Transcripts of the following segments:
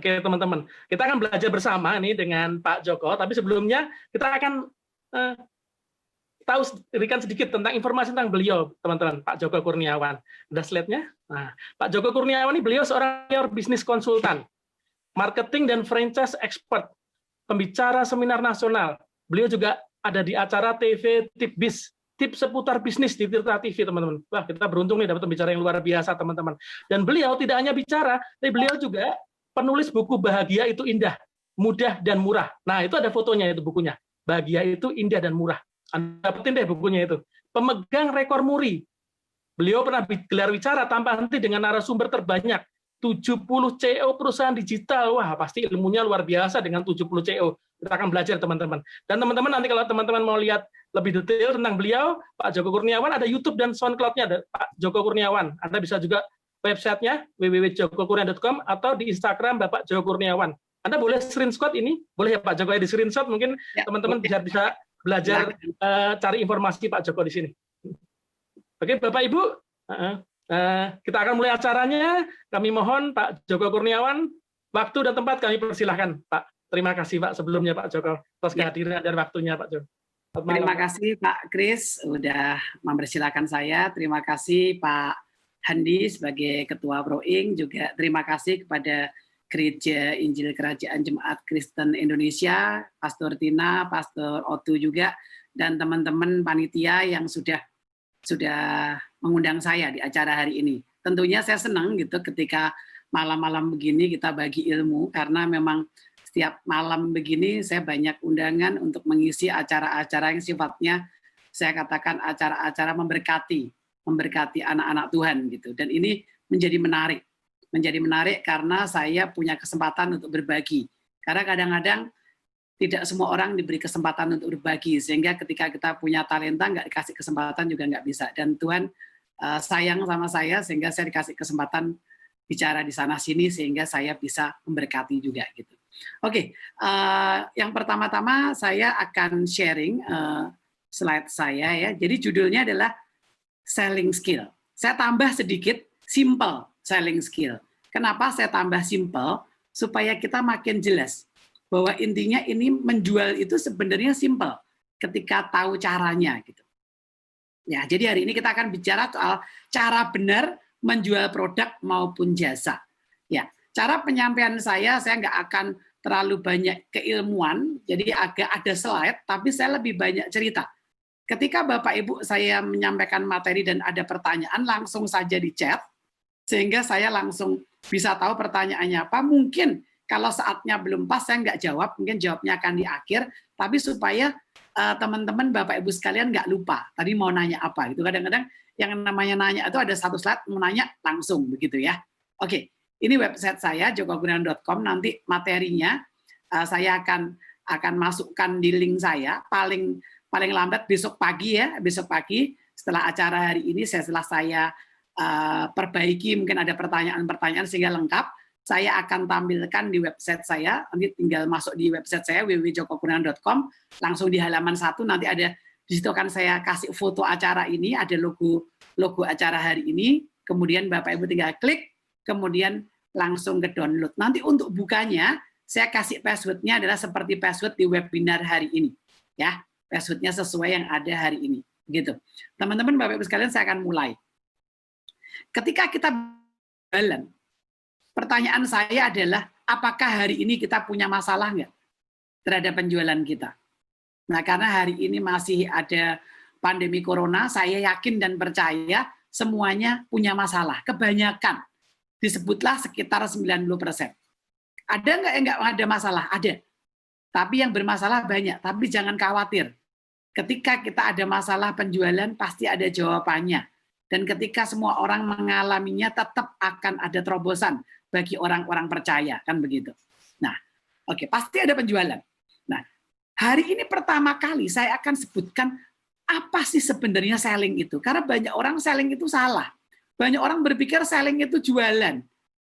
Oke, teman-teman. Kita akan belajar bersama nih dengan Pak Joko, tapi sebelumnya kita akan berikan sedikit tentang informasi tentang beliau, teman-teman, Pak Joko Kurniawan. Ada slide-nya? Nah, Pak Joko Kurniawan ini beliau seorang bisnis konsultan, marketing dan franchise expert, pembicara seminar nasional. Beliau juga ada di acara TV Tipbis, tips seputar bisnis di Tirta TV, teman-teman. Wah, kita beruntung nih dapat pembicara yang luar biasa, teman-teman. Dan beliau tidak hanya bicara, tapi beliau juga penulis buku Bahagia Itu Indah, Mudah dan Murah. Nah, itu ada fotonya, itu bukunya. Bahagia Itu Indah dan Murah. Anda dapetin deh bukunya itu. Pemegang rekor muri. Beliau pernah gelar bicara tanpa henti dengan narasumber terbanyak. 70 CEO perusahaan digital. Wah, pasti ilmunya luar biasa dengan 70 CEO. Kita akan belajar, teman-teman. Dan teman-teman nanti kalau teman-teman mau lihat lebih detail tentang beliau, Pak Joko Kurniawan, ada YouTube dan SoundCloud-nya, ada Pak Joko Kurniawan. Anda bisa juga websitenya www.jokokurniawan.com atau di Instagram Bapak Joko Kurniawan. Anda boleh screenshot ini, boleh ya Pak Joko ya di screenshot, mungkin teman-teman bisa belajar cari informasi Pak Joko di sini. Oke, Bapak Ibu, kita akan mulai acaranya. Kami mohon Pak Joko Kurniawan, waktu dan tempat kami persilahkan, Pak. Terima kasih Pak sebelumnya Pak Joko atas kehadiran dan waktunya Pak Joko. Terima kasih Pak Kris sudah mempersilahkan saya. Terima kasih Pak Handi sebagai Ketua Proing, juga terima kasih kepada Gereja Injil Kerajaan Jemaat Kristen Indonesia, Pastor Tina, Pastor Otu juga, dan teman-teman panitia yang sudah mengundang saya di acara hari ini. Tentunya saya senang gitu ketika malam-malam begini kita bagi ilmu, karena memang setiap malam begini saya banyak undangan untuk mengisi acara-acara yang sifatnya saya katakan acara-acara memberkati anak-anak Tuhan gitu. Dan ini menjadi menarik karena saya punya kesempatan untuk berbagi. Karena kadang-kadang tidak semua orang diberi kesempatan untuk berbagi, sehingga ketika kita punya talenta nggak dikasih kesempatan juga nggak bisa. Dan Tuhan sayang sama saya sehingga saya dikasih kesempatan bicara di sana sini sehingga saya bisa memberkati juga gitu. Oke, yang pertama-tama saya akan sharing slide saya ya. Jadi judulnya adalah selling skill. Saya tambah sedikit simple selling skill. Kenapa saya tambah simple? Supaya kita makin jelas bahwa intinya ini menjual itu sebenarnya simple ketika tahu caranya gitu. Ya, jadi hari ini kita akan bicara soal cara benar menjual produk maupun jasa. Ya, cara penyampaian saya nggak akan terlalu banyak keilmuan, jadi agak ada slide, tapi saya lebih banyak cerita. Ketika Bapak Ibu saya menyampaikan materi dan ada pertanyaan, langsung saja di chat, sehingga saya langsung bisa tahu pertanyaannya apa. Mungkin kalau saatnya belum pas, saya nggak jawab, mungkin jawabnya akan di akhir, tapi supaya teman-teman Bapak Ibu sekalian nggak lupa, tadi mau nanya apa gitu. Kadang-kadang yang namanya nanya itu ada satu slide, mau nanya langsung begitu ya. Oke, ini website saya, jokokurniawan.com, nanti materinya saya akan masukkan di link saya, paling lambat besok pagi ya, besok pagi setelah acara hari ini, setelah saya perbaiki, mungkin ada pertanyaan-pertanyaan sehingga lengkap, saya akan tampilkan di website saya, nanti tinggal masuk di website saya, www.jokokurniawan.com, langsung di halaman 1, nanti ada, di situ akan saya kasih foto acara ini, ada logo acara hari ini, kemudian Bapak Ibu tinggal klik, kemudian langsung ke download. Nanti untuk bukanya, saya kasih password-nya adalah seperti password di webinar hari ini. Ya, password-nya sesuai yang ada hari ini. Gitu. Teman-teman, Bapak Ibu sekalian, saya akan mulai. Ketika kita jalan, pertanyaan saya adalah, apakah hari ini kita punya masalah nggak terhadap penjualan kita? Nah, karena hari ini masih ada pandemi corona, saya yakin dan percaya semuanya punya masalah. Kebanyakan, disebutlah sekitar 90%. Ada nggak yang nggak ada masalah? Ada. Tapi yang bermasalah banyak. Tapi jangan khawatir. Ketika kita ada masalah penjualan, pasti ada jawabannya. Dan ketika semua orang mengalaminya, tetap akan ada terobosan bagi orang-orang percaya, kan begitu. Nah, oke, pasti ada penjualan. Nah, hari ini pertama kali saya akan sebutkan apa sih sebenarnya selling itu. Karena banyak orang selling itu salah. Banyak orang berpikir selling itu jualan.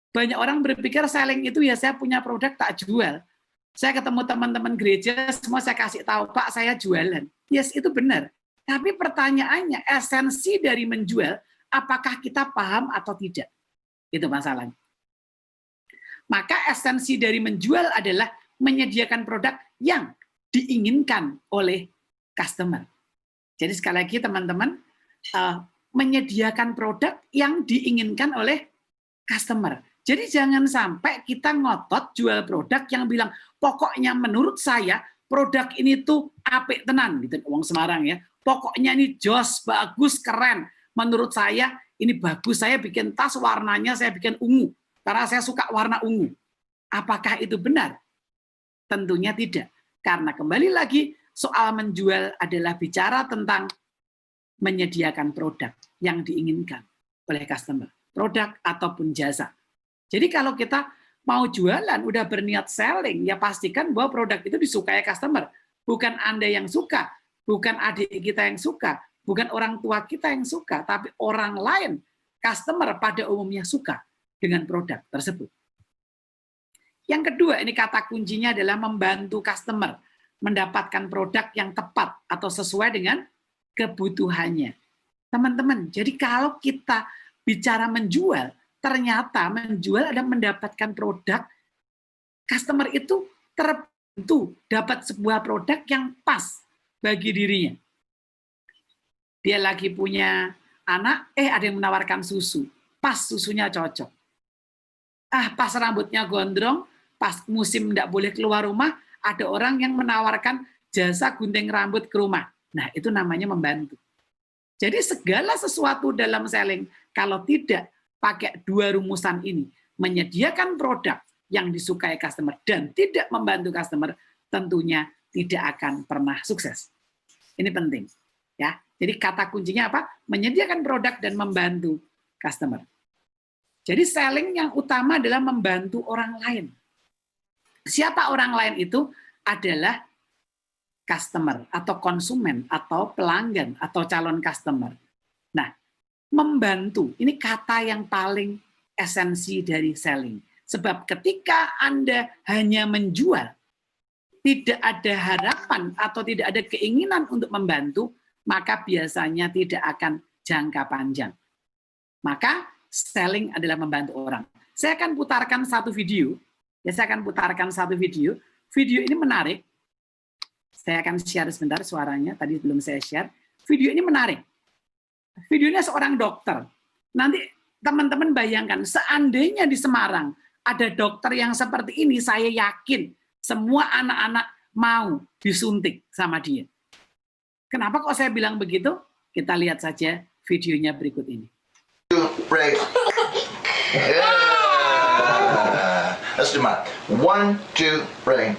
Banyak orang berpikir selling itu ya saya punya produk tak jual. Saya ketemu teman-teman gereja, semua saya kasih tahu, Pak, saya jualan. Yes, itu benar. Tapi pertanyaannya, esensi dari menjual, apakah kita paham atau tidak? Itu masalahnya. Maka esensi dari menjual adalah menyediakan produk yang diinginkan oleh customer. Jadi sekali lagi teman-teman, menyediakan produk yang diinginkan oleh customer. Jadi jangan sampai kita ngotot jual produk yang bilang, pokoknya menurut saya produk ini tuh apik tenan, gitu, wong Semarang ya. Pokoknya ini jos, bagus, keren. Menurut saya ini bagus, saya bikin tas warnanya saya bikin ungu. Karena saya suka warna ungu. Apakah itu benar? Tentunya tidak. Karena kembali lagi, soal menjual adalah bicara tentang menyediakan produk yang diinginkan oleh customer. Produk ataupun jasa. Jadi kalau kita mau jualan, udah berniat selling, ya pastikan bahwa produk itu disukai customer. Bukan Anda yang suka, bukan adik kita yang suka, bukan orang tua kita yang suka, tapi orang lain, customer pada umumnya suka dengan produk tersebut. Yang kedua, ini kata kuncinya adalah membantu customer mendapatkan produk yang tepat atau sesuai dengan kebutuhannya. Teman-teman, jadi kalau kita bicara menjual, ternyata menjual adalah mendapatkan produk, customer itu terbantu dapat sebuah produk yang pas bagi dirinya. Dia lagi punya anak, ada yang menawarkan susu, pas susunya cocok. Pas rambutnya gondrong, pas musim tidak boleh keluar rumah, ada orang yang menawarkan jasa gunting rambut ke rumah. Nah, itu namanya membantu. Jadi segala sesuatu dalam selling, kalau tidak pakai dua rumusan ini, menyediakan produk yang disukai customer dan tidak membantu customer, tentunya tidak akan pernah sukses. Ini penting. Ya. Jadi kata kuncinya apa? Menyediakan produk dan membantu customer. Jadi selling yang utama adalah membantu orang lain. Siapa orang lain itu? Adalah customer atau konsumen atau pelanggan atau calon customer. Nah, membantu, ini kata yang paling esensi dari selling. Sebab ketika Anda hanya menjual, tidak ada harapan atau tidak ada keinginan untuk membantu, maka biasanya tidak akan jangka panjang. Maka selling adalah membantu orang. Saya akan putarkan satu video. Video ini menarik. Saya akan share sebentar suaranya. Tadi belum saya share. Video ini menarik. Videonya seorang dokter. Nanti teman-teman bayangkan, seandainya di Semarang ada dokter yang seperti ini, saya yakin semua anak-anak mau disuntik sama dia. Kenapa kok saya bilang begitu? Kita lihat saja videonya berikut ini. Right. Let's do mine. 1, 2, ready.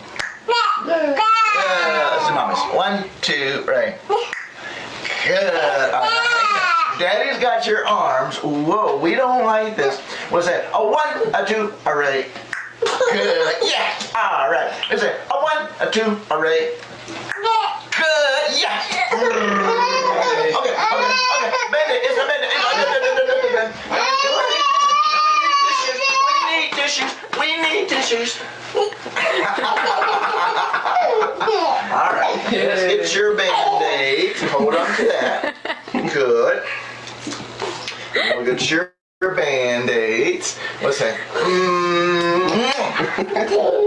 Let's do mama's. 1, 2, ready. Good. Daddy's got your arms. Whoa, we don't like this. What's that? 1, 2, ready. Good. Yeah. All right. Let's say 1, 2, ready. Good. Yeah. Okay. Bend it. It's a bend it. We need tissues. All right. Let's get your Band-Aid. Hold on to that. Good. We'll get your Band-Aids. What's that?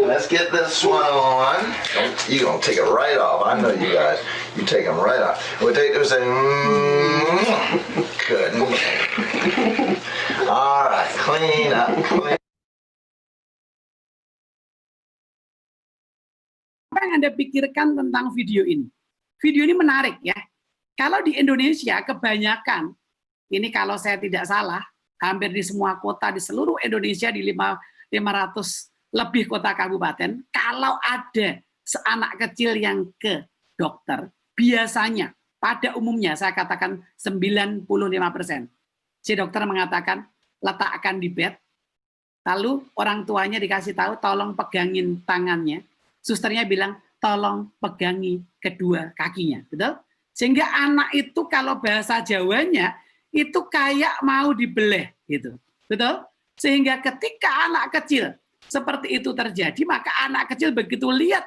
Let's get this one on. You're going to take it right off. I know you guys. You take them right off. We'll take those and good. All right. Clean up. Apa yang Anda pikirkan tentang video ini? Video ini menarik ya. Kalau di Indonesia kebanyakan, ini kalau saya tidak salah, hampir di semua kota di seluruh Indonesia di 500 lebih kota kabupaten, kalau ada seanak kecil yang ke dokter, biasanya pada umumnya saya katakan 95%. Si dokter mengatakan letakkan di bed, lalu orang tuanya dikasih tahu tolong pegangin tangannya. Susternya bilang, tolong pegangi kedua kakinya, betul? Sehingga anak itu kalau bahasa Jawanya, itu kayak mau dibeleh, gitu, betul? Sehingga ketika anak kecil seperti itu terjadi, maka anak kecil begitu lihat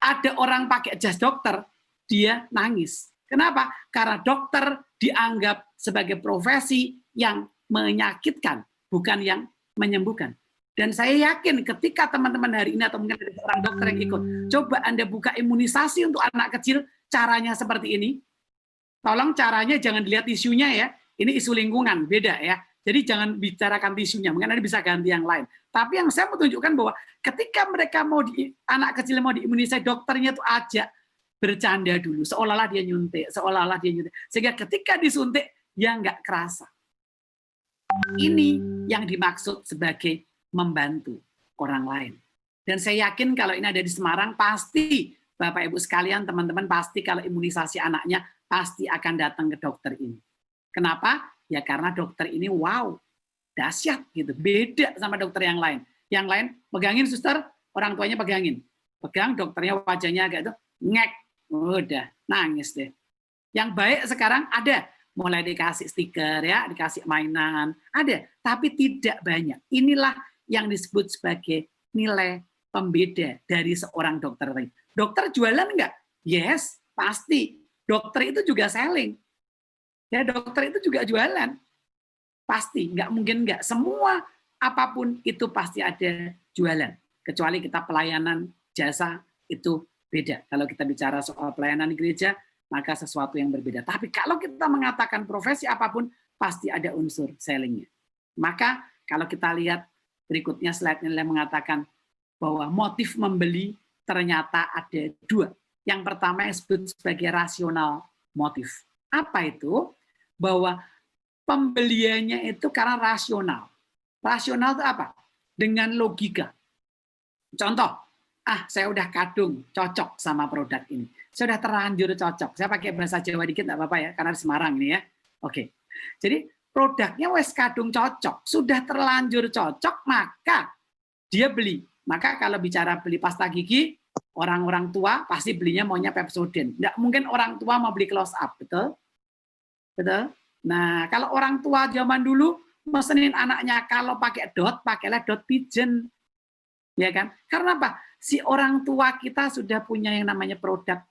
ada orang pakai jas dokter, dia nangis. Kenapa? Karena dokter dianggap sebagai profesi yang menyakitkan, bukan yang menyembuhkan. Dan saya yakin ketika teman-teman hari ini atau mungkin ada seorang dokter yang ikut, coba Anda buka imunisasi untuk anak kecil, caranya seperti ini. Tolong caranya jangan dilihat isunya ya. Ini isu lingkungan, beda ya. Jadi jangan bicarakan tisunya, mungkin Anda bisa ganti yang lain. Tapi yang saya mau tunjukkan bahwa ketika mereka anak kecil mau diimunisasi, dokternya itu ajak bercanda dulu, seolah-olah dia nyuntik, sehingga ketika disuntik, dia nggak kerasa. Ini yang dimaksud sebagai membantu orang lain. Dan saya yakin kalau ini ada di Semarang, pasti Bapak Ibu sekalian, teman-teman, pasti kalau imunisasi anaknya, pasti akan datang ke dokter ini. Kenapa? Ya karena dokter ini wow, dahsyat gitu, beda sama dokter yang lain. Yang lain pegangin suster, orang tuanya pegangin. Pegang dokternya wajahnya agak itu ngek, udah nangis deh. Yang baik sekarang ada, mulai dikasih stiker ya, dikasih mainan, ada, tapi tidak banyak. Inilah yang disebut sebagai nilai pembeda dari seorang dokter. Dokter jualan enggak? Yes, pasti. Dokter itu juga selling. Ya, dokter itu juga jualan. Pasti, nggak mungkin nggak. Semua apapun itu pasti ada jualan. Kecuali kita pelayanan jasa itu beda. Kalau kita bicara soal pelayanan di gereja, maka sesuatu yang berbeda. Tapi kalau kita mengatakan profesi apapun, pasti ada unsur sellingnya. Maka kalau kita lihat berikutnya slide-nya mengatakan bahwa motif membeli ternyata ada dua. Yang pertama yang disebut sebagai rasional motif. Apa itu? Bahwa pembeliannya itu karena rasional. Rasional itu apa? Dengan logika. Contoh, saya udah kadung cocok sama produk ini. Saya udah terlanjur cocok. Saya pakai bahasa Jawa dikit nggak apa-apa ya, karena di Semarang ini ya. Oke. Jadi produknya wes kadung cocok, sudah terlanjur cocok, maka dia beli. Maka kalau bicara beli pasta gigi, orang-orang tua pasti belinya maunya Pepsodent. Nggak mungkin orang tua mau beli Close Up, betul? Betul? Nah, kalau orang tua zaman dulu mesenin anaknya kalau pakai dot, pakailah dot pigeon. Ya kan? Karena apa? Si orang tua kita sudah punya yang namanya product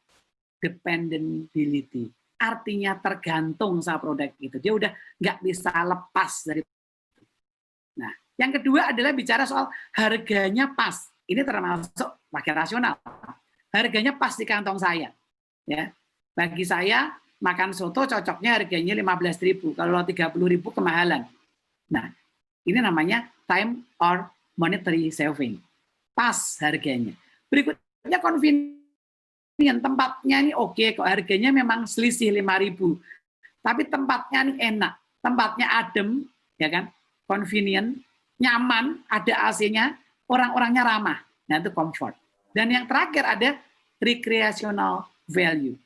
dependability. Artinya tergantung sama produk itu. Dia udah nggak bisa lepas dari itu. Nah, yang kedua adalah bicara soal harganya pas. Ini termasuk pakai rasional. Harganya pas di kantong saya. Ya. Bagi saya, makan soto cocoknya harganya 15.000. Kalau 30.000 kemahalan. Nah, ini namanya time or monetary saving. Pas harganya. Berikutnya convenient. Tempatnya ini oke, kok harganya memang selisih 5.000. Tapi tempatnya ini enak. Tempatnya adem, ya kan? Convenient, nyaman, ada AC-nya, orang-orangnya ramah. Nah, itu comfort. Dan yang terakhir ada recreational value.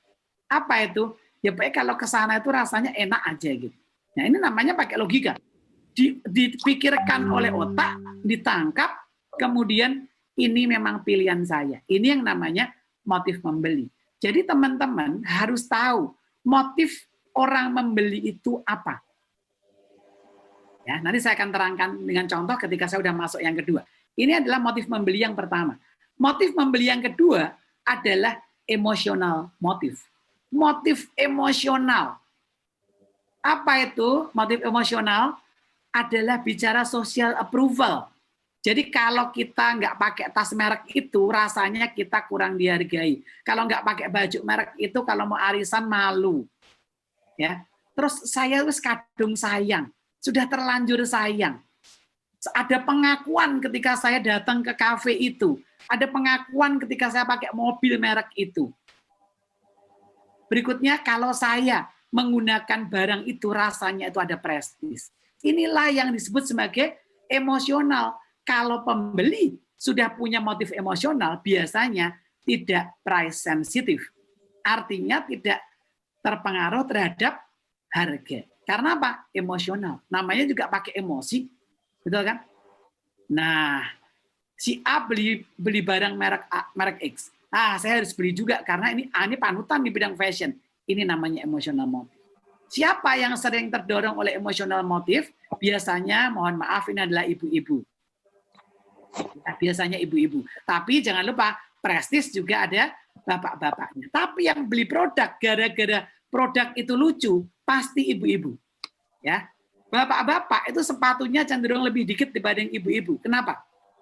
Apa itu? Ya baik kalau ke sana itu rasanya enak aja gitu. Nah, ini namanya pakai logika. Dipikirkan oleh otak, ditangkap, kemudian ini memang pilihan saya. Ini yang namanya motif membeli. Jadi teman-teman harus tahu motif orang membeli itu apa. Ya, nanti saya akan terangkan dengan contoh ketika saya sudah masuk yang kedua. Ini adalah motif membeli yang pertama. Motif membeli yang kedua adalah emosional motif. Motif emosional. Apa itu motif emosional? Adalah bicara social approval. Jadi kalau kita nggak pakai tas merek itu, rasanya kita kurang dihargai. Kalau nggak pakai baju merek itu, kalau mau arisan malu. Ya. Terus saya harus kadung sayang. Sudah terlanjur sayang. Ada pengakuan ketika saya datang ke kafe itu. Ada pengakuan ketika saya pakai mobil merek itu. Berikutnya, kalau saya menggunakan barang itu, rasanya itu ada prestis. Inilah yang disebut sebagai emosional. Kalau pembeli sudah punya motif emosional, biasanya tidak price sensitive. Artinya tidak terpengaruh terhadap harga. Karena apa? Emosional. Namanya juga pakai emosi. Betul kan? Nah, si A beli barang merek X. Saya harus beli juga karena ini panutan di bidang fashion. Ini namanya emotional motive. Siapa yang sering terdorong oleh emotional motive? Biasanya, mohon maaf, ini adalah ibu-ibu. Biasanya ibu-ibu. Tapi jangan lupa, prestis juga ada bapak-bapaknya. Tapi yang beli produk gara-gara produk itu lucu, pasti ibu-ibu. Ya, bapak-bapak itu sepatunya cenderung lebih dikit dibanding ibu-ibu. Kenapa?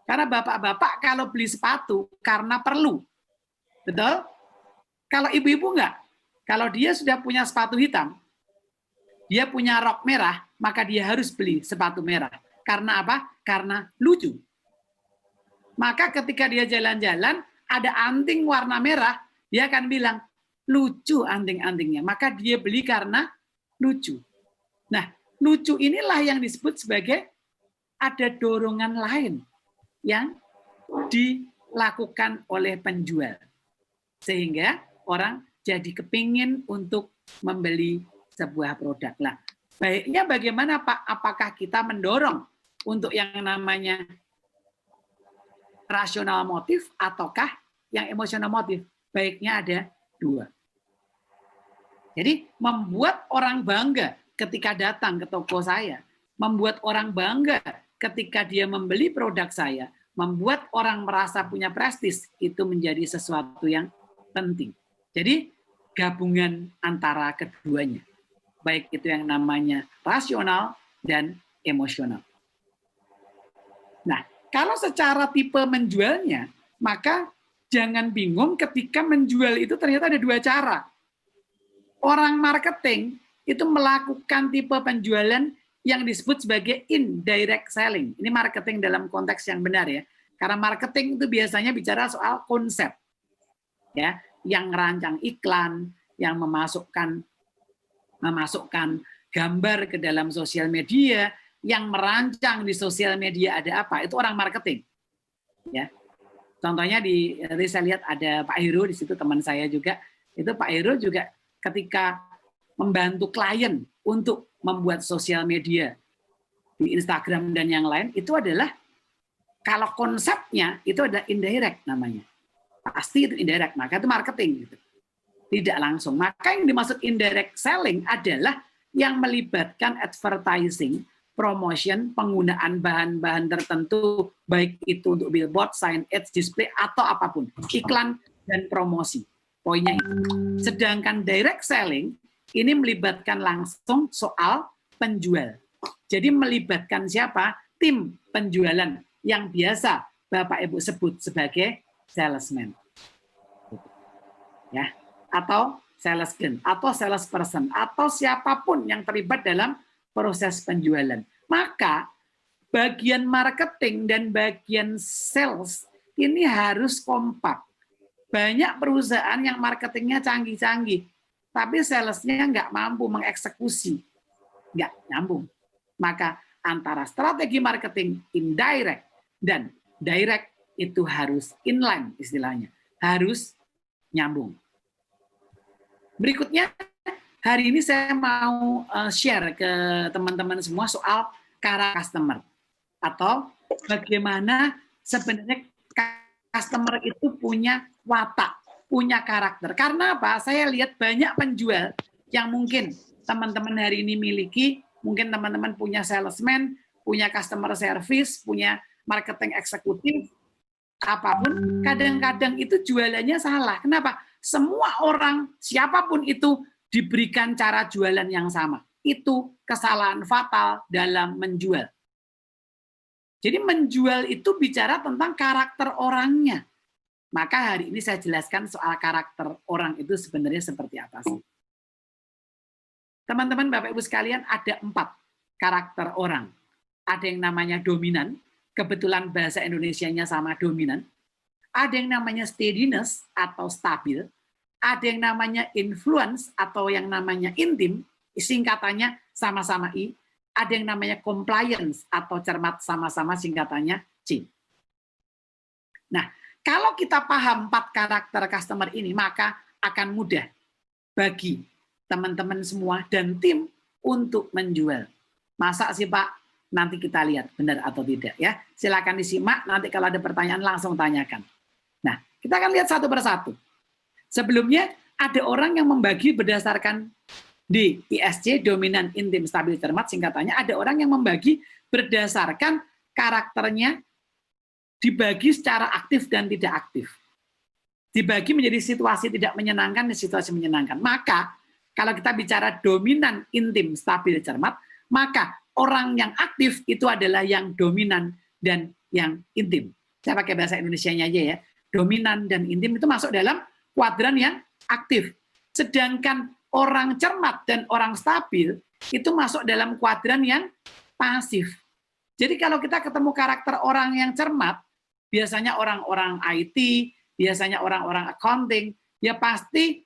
Karena bapak-bapak kalau beli sepatu karena perlu. Betul? Kalau ibu-ibu enggak. Kalau dia sudah punya sepatu hitam, dia punya rok merah, maka dia harus beli sepatu merah. Karena apa? Karena lucu. Maka ketika dia jalan-jalan, ada anting warna merah, dia akan bilang, lucu anting-antingnya. Maka dia beli karena lucu. Nah, lucu inilah yang disebut sebagai ada dorongan lain yang dilakukan oleh penjual. Sehingga orang jadi kepingin untuk membeli sebuah produk. Lah, baiknya bagaimana Pak? Apakah kita mendorong untuk yang namanya rasional motif ataukah yang emosional motif? Baiknya ada dua. Jadi membuat orang bangga ketika datang ke toko saya, membuat orang bangga ketika dia membeli produk saya, membuat orang merasa punya prestis, itu menjadi sesuatu yang penting. Jadi gabungan antara keduanya, baik itu yang namanya rasional dan emosional. Nah, kalau secara tipe menjualnya, maka jangan bingung ketika menjual itu ternyata ada dua cara. Orang marketing itu melakukan tipe penjualan yang disebut sebagai indirect selling. Ini marketing dalam konteks yang benar ya. Karena marketing itu biasanya bicara soal konsep. Ya, yang merancang iklan, yang memasukkan gambar ke dalam sosial media, yang merancang di sosial media ada apa, itu orang marketing. Ya. Contohnya saya lihat ada Pak Heru di situ, teman saya juga. Itu Pak Heru juga ketika membantu klien untuk membuat sosial media di Instagram dan yang lain, itu adalah kalau konsepnya itu ada indirect namanya. Pasti itu indirect, maka itu marketing gitu. Tidak langsung. Maka yang dimaksud indirect selling adalah yang melibatkan advertising, promotion, penggunaan bahan-bahan tertentu, baik itu untuk billboard, sign, ads, display, atau apapun. Iklan dan promosi. Poinnya itu. Sedangkan direct selling, ini melibatkan langsung soal penjual. Jadi melibatkan siapa? Tim penjualan yang biasa Bapak Ibu sebut sebagai salesman. Ya, atau salesman, atau salesperson, atau siapapun yang terlibat dalam proses penjualan. Maka bagian marketing dan bagian sales ini harus kompak. Banyak perusahaan yang marketingnya canggih-canggih, tapi salesnya nggak mampu mengeksekusi. Nggak nyambung. Maka antara strategi marketing indirect dan direct itu harus inline istilahnya. Harus nyambung. Berikutnya, hari ini saya mau share ke teman-teman semua soal karakter customer. Atau bagaimana sebenarnya customer itu punya watak, punya karakter. Karena apa? Saya lihat banyak penjual yang mungkin teman-teman hari ini miliki, mungkin teman-teman punya salesman, punya customer service, punya marketing eksekutif, apapun, kadang-kadang itu jualannya salah. Kenapa? Semua orang, siapapun itu, diberikan cara jualan yang sama. Itu kesalahan fatal dalam menjual. Jadi menjual itu bicara tentang karakter orangnya. Maka hari ini saya jelaskan soal karakter orang itu sebenarnya seperti apa sih. Teman-teman, Bapak Ibu sekalian, ada 4 karakter orang. Ada yang namanya dominan, kebetulan bahasa Indonesianya sama dominan. Ada yang namanya steadiness atau stabil. Ada yang namanya influence atau yang namanya intim, singkatannya sama-sama I. Ada yang namanya compliance atau cermat, sama-sama singkatannya C. Nah, kalau kita paham 4 karakter customer ini, maka akan mudah bagi teman-teman semua dan tim untuk menjual. Masa sih Pak? Nanti kita lihat benar atau tidak ya. Silakan disimak, nanti kalau ada pertanyaan langsung tanyakan. Nah, kita akan lihat satu persatu. Sebelumnya ada orang yang membagi berdasarkan di ISC, dominan, intim, stabil, cermat, singkatannya, ada orang yang membagi berdasarkan karakternya dibagi secara aktif dan tidak aktif. Dibagi menjadi situasi tidak menyenangkan dan situasi menyenangkan. Maka kalau kita bicara dominan, intim, stabil, cermat, maka orang yang aktif itu adalah yang dominan dan yang intim. Saya pakai bahasa Indonesianya aja ya. Dominan dan intim itu masuk dalam kuadran yang aktif. Sedangkan orang cermat dan orang stabil itu masuk dalam kuadran yang pasif. Jadi kalau kita ketemu karakter orang yang cermat, biasanya orang-orang IT, biasanya orang-orang accounting, ya pasti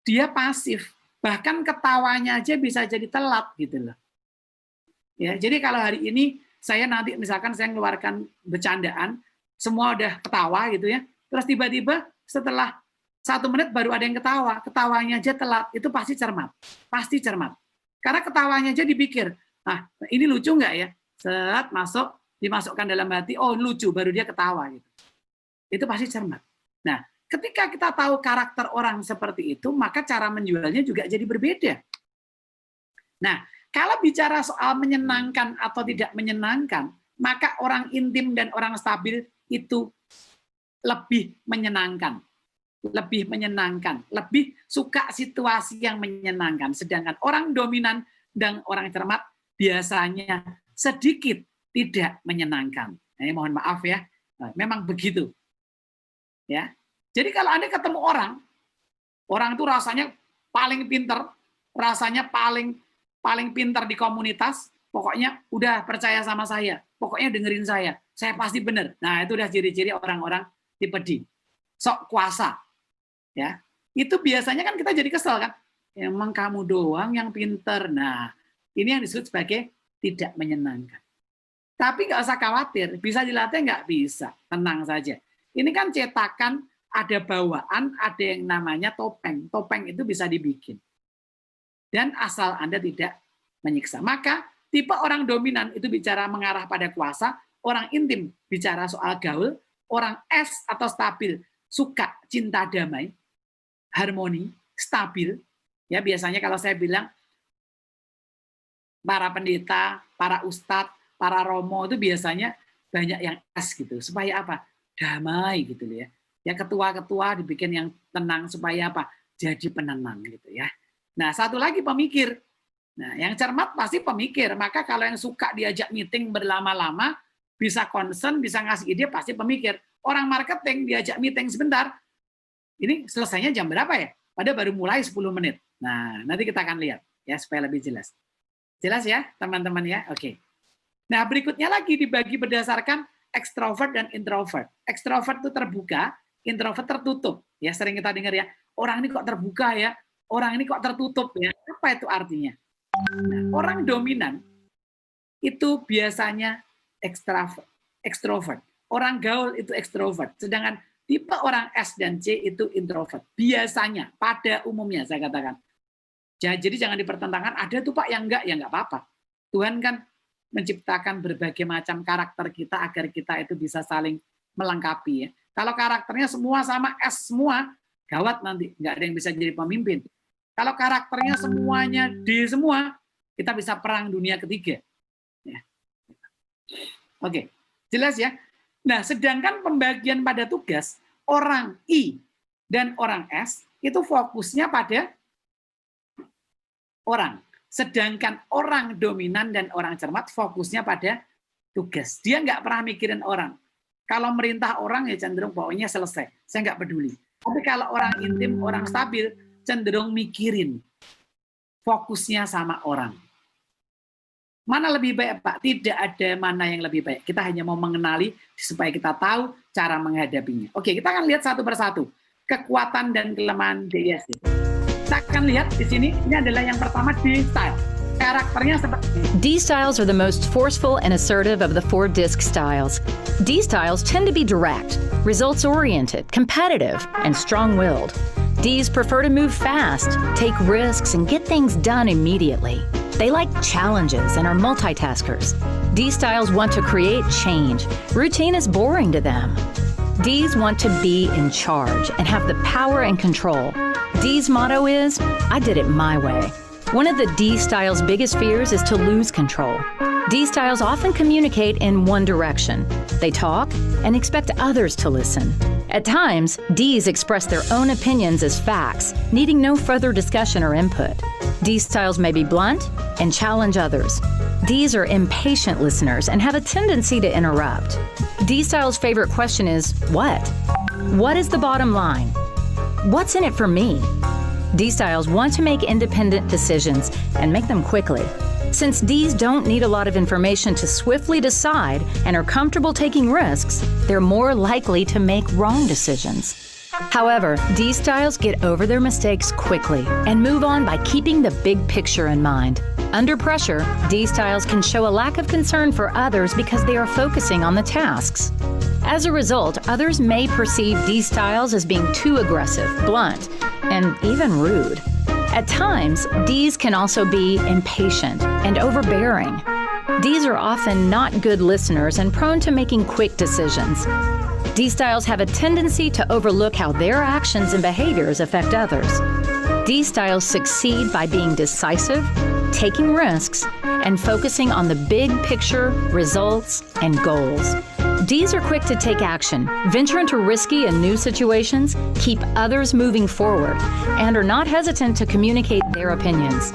dia pasif. Bahkan ketawanya aja bisa jadi telat gitu loh. Ya, jadi kalau hari ini saya nanti misalkan saya mengeluarkan bercandaan, semua udah ketawa gitu ya, terus tiba-tiba setelah 1 menit baru ada yang ketawa, ketawanya aja telat, itu pasti cermat. Pasti cermat. Karena ketawanya aja dipikir, nah ini lucu nggak ya? Set, masuk, dimasukkan dalam hati, oh lucu, baru dia ketawa gitu. Itu pasti cermat. Nah, ketika kita tahu karakter orang seperti itu, maka cara menjualnya juga jadi berbeda. Nah, kalau bicara soal menyenangkan atau tidak menyenangkan, maka orang intim dan orang stabil itu lebih menyenangkan. Lebih menyenangkan, lebih suka situasi yang menyenangkan. Sedangkan orang dominan dan orang cermat biasanya sedikit tidak menyenangkan. Nah, mohon maaf ya, memang begitu. Ya, jadi kalau Anda ketemu orang itu rasanya paling pinter, rasanya paling pinter di komunitas, pokoknya udah percaya sama saya, pokoknya dengerin saya pasti benar. Nah, itu udah ciri-ciri orang-orang tipe D. Sok kuasa. Ya, itu biasanya kan kita jadi kesel kan, emang kamu doang yang pinter. Nah, ini yang disebut sebagai tidak menyenangkan. Tapi nggak usah khawatir, bisa dilatih nggak? Bisa, tenang saja. Ini kan cetakan, ada bawaan, ada yang namanya topeng. Topeng itu bisa dibikin. Dan asal Anda tidak menyiksa. Maka tipe orang dominan itu bicara mengarah pada kuasa, orang intim bicara soal gaul, orang S atau stabil suka cinta damai, harmoni, stabil. Ya, biasanya kalau saya bilang para pendeta, para ustadz, para romo itu biasanya banyak yang S gitu. Supaya apa? Damai gitu ya. Ya, ketua-ketua dibikin yang tenang supaya apa? Jadi penenang gitu ya. Nah, satu lagi pemikir. Nah, yang cermat pasti pemikir. Maka kalau yang suka diajak meeting berlama-lama, bisa concern, bisa ngasih ide, pasti pemikir. Orang marketing diajak meeting sebentar, ini selesainya jam berapa ya? Padahal baru mulai 10 menit. Nah, nanti kita akan lihat ya supaya lebih jelas. Jelas ya, teman-teman ya? Oke. Nah, berikutnya lagi dibagi berdasarkan ekstrovert dan introvert. Ekstrovert itu terbuka, introvert tertutup. Ya, sering kita dengar ya, orang ini kok terbuka ya, orang ini kok tertutup ya. Apa itu artinya? Nah, orang dominan itu biasanya ekstrovert. Orang gaul itu ekstrovert. Sedangkan tipe orang S dan C itu introvert. Biasanya, pada umumnya saya katakan. Jadi jangan dipertentangkan, ada tuh Pak yang enggak, ya enggak apa-apa. Tuhan kan menciptakan berbagai macam karakter kita agar kita itu bisa saling melengkapi ya. Kalau karakternya semua sama S semua, gawat nanti, enggak ada yang bisa jadi pemimpin. Kalau karakternya semuanya D semua, kita bisa perang dunia ketiga. Ya. Oke, jelas ya? Nah, sedangkan pembagian pada tugas, orang I dan orang S itu fokusnya pada orang. Sedangkan orang dominan dan orang cermat fokusnya pada tugas. Dia nggak pernah mikirin orang. Kalau merintah orang ya cenderung pokoknya selesai. Saya nggak peduli. Tapi kalau orang intim, orang stabil, cenderung mikirin. Fokusnya sama orang. Mana lebih baik, Pak? Tidak ada mana yang lebih baik. Kita hanya mau mengenali supaya kita tahu cara menghadapinya. Oke, kita akan lihat satu persatu. Kekuatan dan kelemahan DISC. Kita akan lihat di sini, ini adalah yang pertama D-style. Karakternya seperti ini. D styles are the most forceful and assertive of the 4 DISC styles. D styles tend to be direct, results-oriented, competitive, and strong-willed. Ds prefer to move fast, take risks, and get things done immediately. They like challenges and are multitaskers. D styles want to create change. Routine is boring to them. Ds want to be in charge and have the power and control. D's motto is, I did it my way. One of the D style's biggest fears is to lose control. D styles often communicate in one direction. They talk and expect others to listen. At times, Ds express their own opinions as facts, needing no further discussion or input. D styles may be blunt and challenge others. Ds are impatient listeners and have a tendency to interrupt. D-Style's favorite question is, what? What is the bottom line? What's in it for me? D-Styles want to make independent decisions and make them quickly. Since Ds don't need a lot of information to swiftly decide and are comfortable taking risks, they're more likely to make wrong decisions. However, D-Styles get over their mistakes quickly and move on by keeping the big picture in mind. Under pressure, D-Styles can show a lack of concern for others because they are focusing on the tasks. As a result, others may perceive D-Styles as being too aggressive, blunt, and even rude. At times, Ds can also be impatient and overbearing. Ds are often not good listeners and prone to making quick decisions. D-Styles have a tendency to overlook how their actions and behaviors affect others. D-Styles succeed by being decisive, taking risks, and focusing on the big picture, results, and goals. Ds are quick to take action, venture into risky and new situations, keep others moving forward, and are not hesitant to communicate their opinions.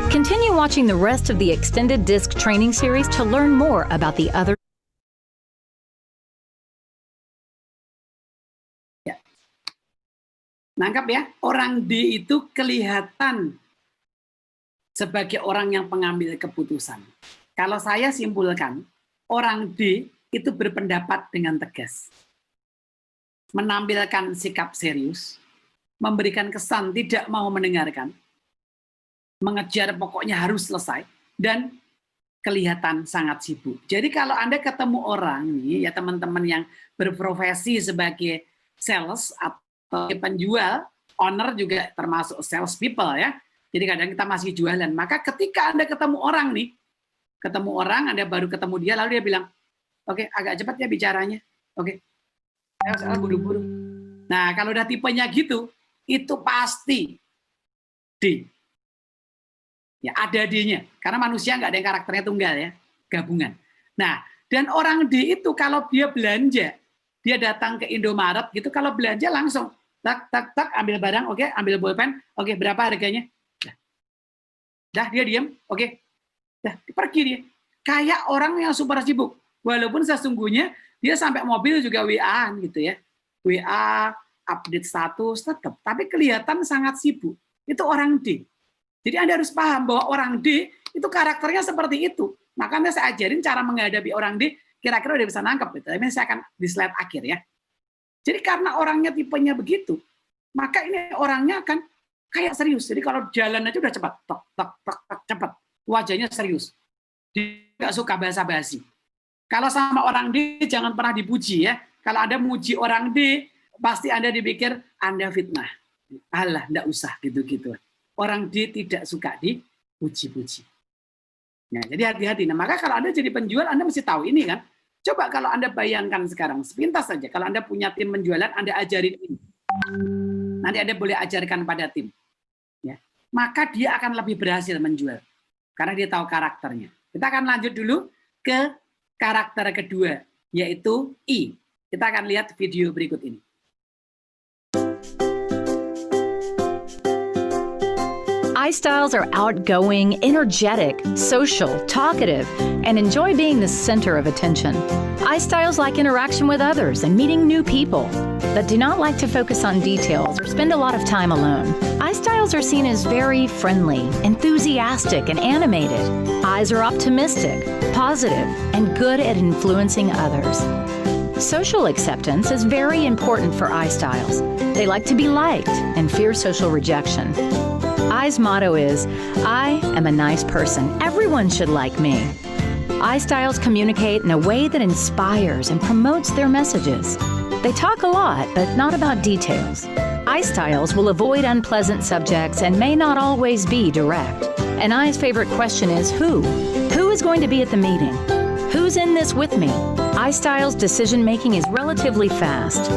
Continue watching the rest of the Extended Disc training series to learn more about the other. Nangkap ya, orang D itu kelihatan sebagai orang yang pengambil keputusan. Kalau saya simpulkan, orang D itu berpendapat dengan tegas, menampilkan sikap serius, memberikan kesan tidak mau mendengarkan, mengejar pokoknya harus selesai, dan kelihatan sangat sibuk. Jadi kalau Anda ketemu orang nih, ya teman-teman yang berprofesi sebagai sales atau penjual, owner juga termasuk sales people ya. Jadi kadang kita masih jualan. Maka ketika Anda ketemu orang nih, Anda baru ketemu dia, lalu dia bilang, oke, agak cepat ya bicaranya. Oke, saya buru-buru. Nah, kalau udah tipenya gitu, itu pasti D. Ya, ada D-nya. Karena manusia nggak ada yang karakternya tunggal ya, gabungan. Nah, dan orang D itu kalau dia belanja, dia datang ke Indomaret gitu, kalau belanja langsung tak ambil barang, oke, ambil bolpen, oke, berapa harganya? Dah dia diam, oke, dah pergi dia. Kayak orang yang super sibuk, walaupun sesungguhnya dia sampai mobil juga WA-an gitu ya, WA, update status tetap, tapi kelihatan sangat sibuk. Itu orang D. Jadi Anda harus paham bahwa orang D itu karakternya seperti itu. Makanya saya ajarin cara menghadapi orang D, kira-kira udah bisa nangkep gitu. Tapi saya akan di slide akhir ya. Jadi karena orangnya tipenya begitu, maka ini orangnya akan kayak serius. Jadi kalau jalan aja udah cepat, cepat. Wajahnya serius. Dia nggak suka basa-basi. Kalau sama orang D jangan pernah dipuji ya. Kalau Anda muji orang D, pasti Anda dipikir Anda fitnah. Alah, nggak usah gitu-gitu. Orang D tidak suka dipuji-puji. Nah, jadi hati-hati. Nah, maka kalau Anda jadi penjual, Anda mesti tahu ini kan. Coba kalau Anda bayangkan sekarang, sepintas saja. Kalau Anda punya tim penjualan, Anda ajarin ini. Nanti Anda boleh ajarkan pada tim. Ya. Maka dia akan lebih berhasil menjual. Karena dia tahu karakternya. Kita akan lanjut dulu ke karakter kedua, yaitu I. Kita akan lihat video berikut ini. I-Styles are outgoing, energetic, social, talkative, and enjoy being the center of attention. I-Styles like interaction with others and meeting new people, but do not like to focus on details or spend a lot of time alone. I-Styles are seen as very friendly, enthusiastic, and animated. I's are optimistic, positive, and good at influencing others. Social acceptance is very important for I-Styles. They like to be liked and fear social rejection. I's motto is, I am a nice person. Everyone should like me. I-Styles communicate in a way that inspires and promotes their messages. They talk a lot, but not about details. I-Styles will avoid unpleasant subjects and may not always be direct. And I's favorite question is who? Who is going to be at the meeting? Who's in this with me? I-Styles decision-making is relatively fast.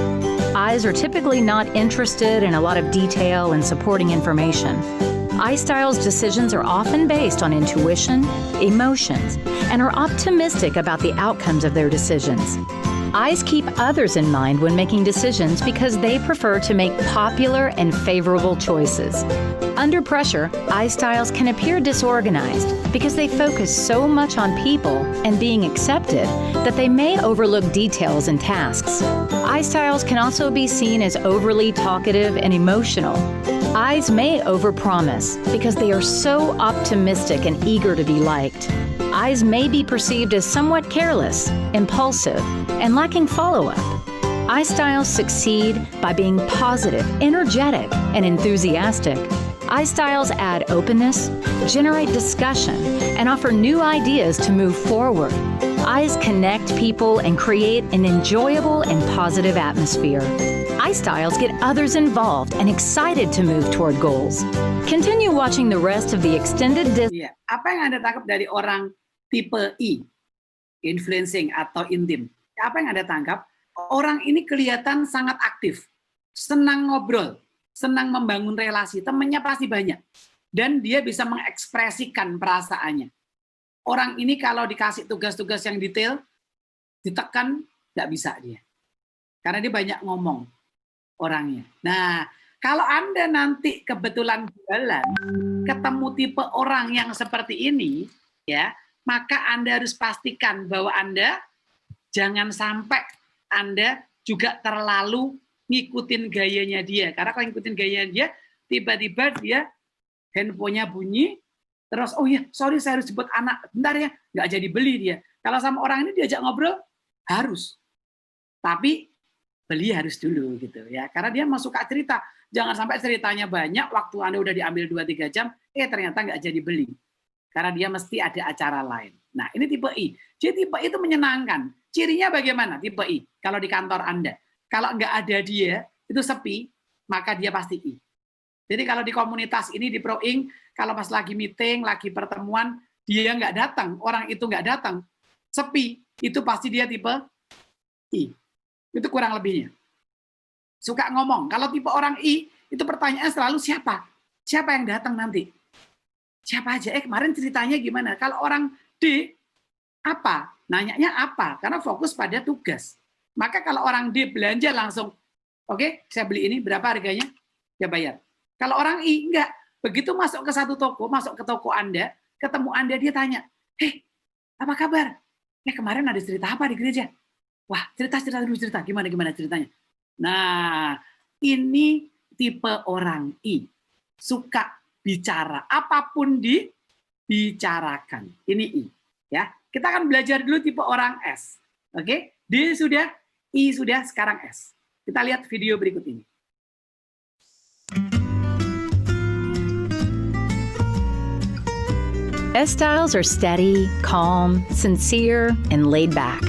I's are typically not interested in a lot of detail and supporting information. I-Styles decisions are often based on intuition, emotions, and are optimistic about the outcomes of their decisions. I's keep others in mind when making decisions because they prefer to make popular and favorable choices. Under pressure, iStyles can appear disorganized because they focus so much on people and being accepted that they may overlook details and tasks. iStyles can also be seen as overly talkative and emotional. Eyes may overpromise because they are so optimistic and eager to be liked. Eyes may be perceived as somewhat careless, impulsive, and lacking follow-up. iStyles succeed by being positive, energetic, and enthusiastic. iStyles add openness, generate discussion, and offer new ideas to move forward. Eyes connect people and create an enjoyable and positive atmosphere. iStyles get others involved and excited to move toward goals. Continue watching the rest of the extended disc. Iya. Apa yang Anda tangkap dari orang tipe I, influencing atau intim? Apa yang Anda tangkap? Orang ini kelihatan sangat aktif, senang ngobrol, senang membangun relasi, temannya pasti banyak. Dan dia bisa mengekspresikan perasaannya. Orang ini kalau dikasih tugas-tugas yang detail, ditekan, nggak bisa dia. Karena dia banyak ngomong orangnya. Nah, kalau Anda nanti kebetulan jalan, ketemu tipe orang yang seperti ini, ya, maka Anda harus pastikan bahwa Anda jangan sampai Anda juga terlalu ngikutin gayanya dia. Karena kalau ngikutin gayanya dia, tiba-tiba dia handphonenya bunyi, terus, oh iya, sorry saya harus jemput anak, bentar ya, nggak jadi beli dia. Kalau sama orang ini diajak ngobrol, harus. Tapi beli harus dulu gitu ya. Karena dia mau suka cerita. Jangan sampai ceritanya banyak, waktu Anda udah diambil 2-3 jam, ternyata nggak jadi beli. Karena dia mesti ada acara lain. Nah, ini tipe I. Jadi tipe I itu menyenangkan. Cirinya bagaimana tipe I? Kalau di kantor Anda. Kalau nggak ada dia, itu sepi, maka dia pasti I. Jadi kalau di komunitas ini, di Pro Inc., kalau pas lagi meeting, lagi pertemuan, dia nggak datang, orang itu nggak datang, sepi, itu pasti dia tipe I. Itu kurang lebihnya. Suka ngomong. Kalau tipe orang I, itu pertanyaan selalu siapa? Siapa yang datang nanti? Siapa aja? Kemarin ceritanya gimana? Kalau orang D, apa? Nanyanya apa? Karena fokus pada tugas. Maka kalau orang D belanja langsung, oke, saya beli ini, berapa harganya? Dia bayar. Kalau orang I, enggak. Begitu masuk ke satu toko, masuk ke toko Anda, ketemu Anda, dia tanya, hei, apa kabar? Kemarin ada cerita apa di gereja? Wah, cerita dulu, gimana ceritanya? Nah, ini tipe orang I. Suka bicara, apapun dibicarakan. Ini I. Ya, kita akan belajar dulu tipe orang S. Oke, D sudah, I sudah, sekarang S. Kita lihat video berikut ini. S-Styles are steady, calm, sincere, and laid back.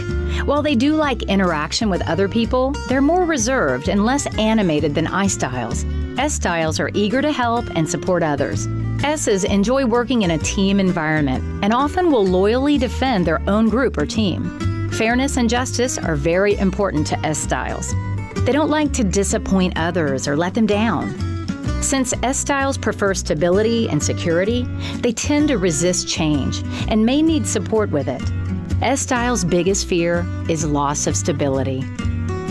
While they do like interaction with other people, they're more reserved and less animated than I-Styles. S-Styles are eager to help and support others. S's enjoy working in a team environment and often will loyally defend their own group or team. Fairness and justice are very important to S-Styles. They don't like to disappoint others or let them down. Since S-Styles prefer stability and security, they tend to resist change and may need support with it. S-Styles' biggest fear is loss of stability.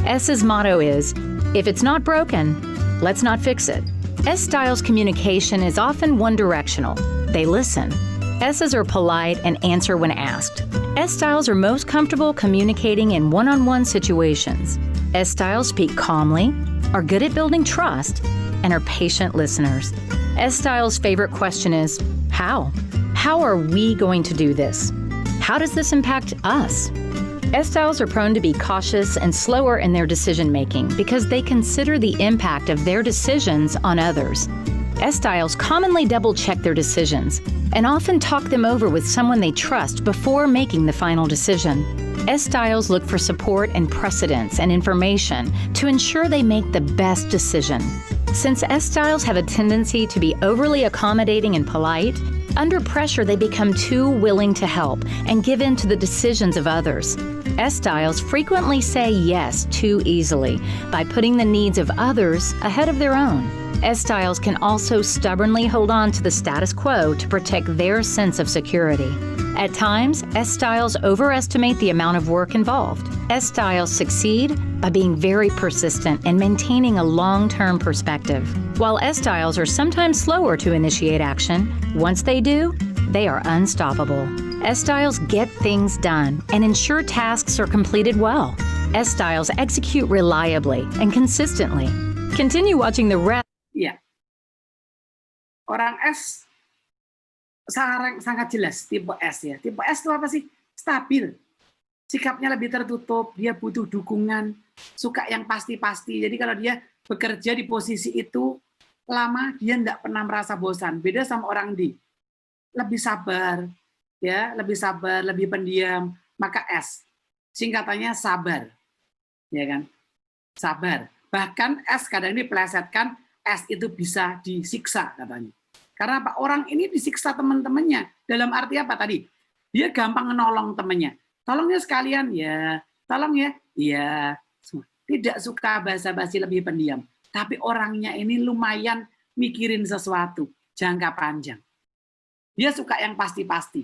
S's motto is, if it's not broken, let's not fix it. S-Styles' communication is often one-directional. They listen. S's are polite and answer when asked. S-Styles are most comfortable communicating in one-on-one situations. S-Styles speak calmly, are good at building trust, and are patient listeners. S-Styles' favorite question is, how? How are we going to do this? How does this impact us? S-Styles are prone to be cautious and slower in their decision-making because they consider the impact of their decisions on others. S-Styles commonly double-check their decisions and often talk them over with someone they trust before making the final decision. S-Styles look for support and precedence and information to ensure they make the best decision. Since S-Styles have a tendency to be overly accommodating and polite, under pressure they become too willing to help and give in to the decisions of others. S-Styles frequently say yes too easily by putting the needs of others ahead of their own. S-Styles can also stubbornly hold on to the status quo to protect their sense of security. At times, S styles overestimate the amount of work involved. S styles succeed by being very persistent and maintaining a long-term perspective. While S styles are sometimes slower to initiate action, once they do, they are unstoppable. S styles get things done and ensure tasks are completed well. S styles execute reliably and consistently. Continue watching the rest. Iya. Orang S sangat jelas tipe S ya. Tipe S itu apa sih? Stabil. Sikapnya lebih tertutup, dia butuh dukungan, suka yang pasti-pasti. Jadi kalau dia bekerja di posisi itu lama, dia tidak pernah merasa bosan. Beda sama orang D. Lebih sabar, ya, lebih pendiam. Maka S. Singkatannya sabar. Ya kan? Sabar. Bahkan S kadang dipelesetkan, S itu bisa disiksa katanya. Karena apa? Orang ini disiksa teman-temannya. Dalam arti apa tadi? Dia gampang menolong temannya. Tolongnya sekalian, ya. Tolong ya, iya. Tidak suka basa-basi, lebih pendiam. Tapi orangnya ini lumayan mikirin sesuatu jangka panjang. Dia suka yang pasti-pasti.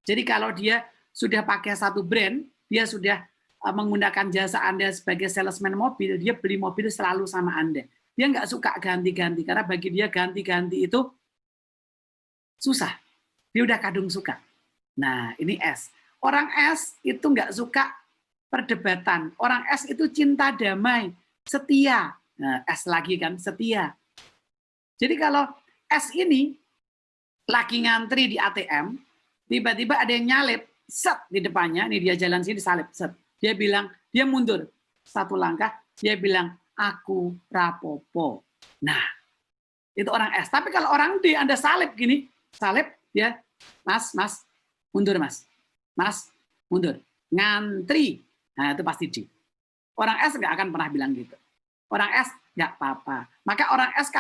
Jadi kalau dia sudah pakai satu brand, dia sudah menggunakan jasa Anda sebagai salesman mobil, dia beli mobil selalu sama Anda. Dia nggak suka ganti-ganti, karena bagi dia ganti-ganti itu susah. Dia udah kadung suka. Nah, ini S. Orang S itu nggak suka perdebatan. Orang S itu cinta damai, setia. Nah, S lagi kan, setia. Jadi kalau S ini lagi ngantri di ATM, tiba-tiba ada yang nyalip, set di depannya, nih dia jalan sini disalip, set. Dia bilang, dia mundur satu langkah, dia bilang, aku rapopo. Nah, itu orang S. Tapi kalau orang D, Anda salip gini, salip, ya, mas, mundur mas, mundur, ngantri. Nah, itu pasti D. Orang S nggak akan pernah bilang gitu. Orang S nggak apa-apa. Maka orang S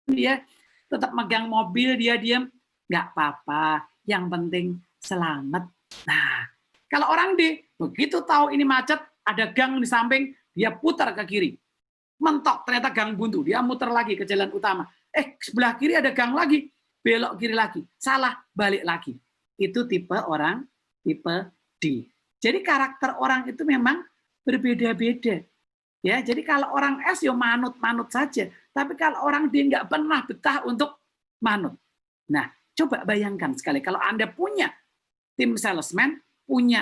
dia tetap megang mobil, dia diam, nggak apa-apa. Yang penting selamat. Nah, kalau orang D, begitu tahu ini macet, ada gang di samping, dia putar ke kiri. Mentok, ternyata gang buntu. Dia muter lagi ke jalan utama. Sebelah kiri ada gang lagi, belok kiri lagi. Salah, balik lagi. Itu tipe orang, tipe D. Jadi karakter orang itu memang berbeda-beda. Ya, jadi kalau orang S ya manut-manut saja. Tapi kalau orang D nggak pernah betah untuk manut. Nah, coba bayangkan sekali, kalau Anda punya tim salesman,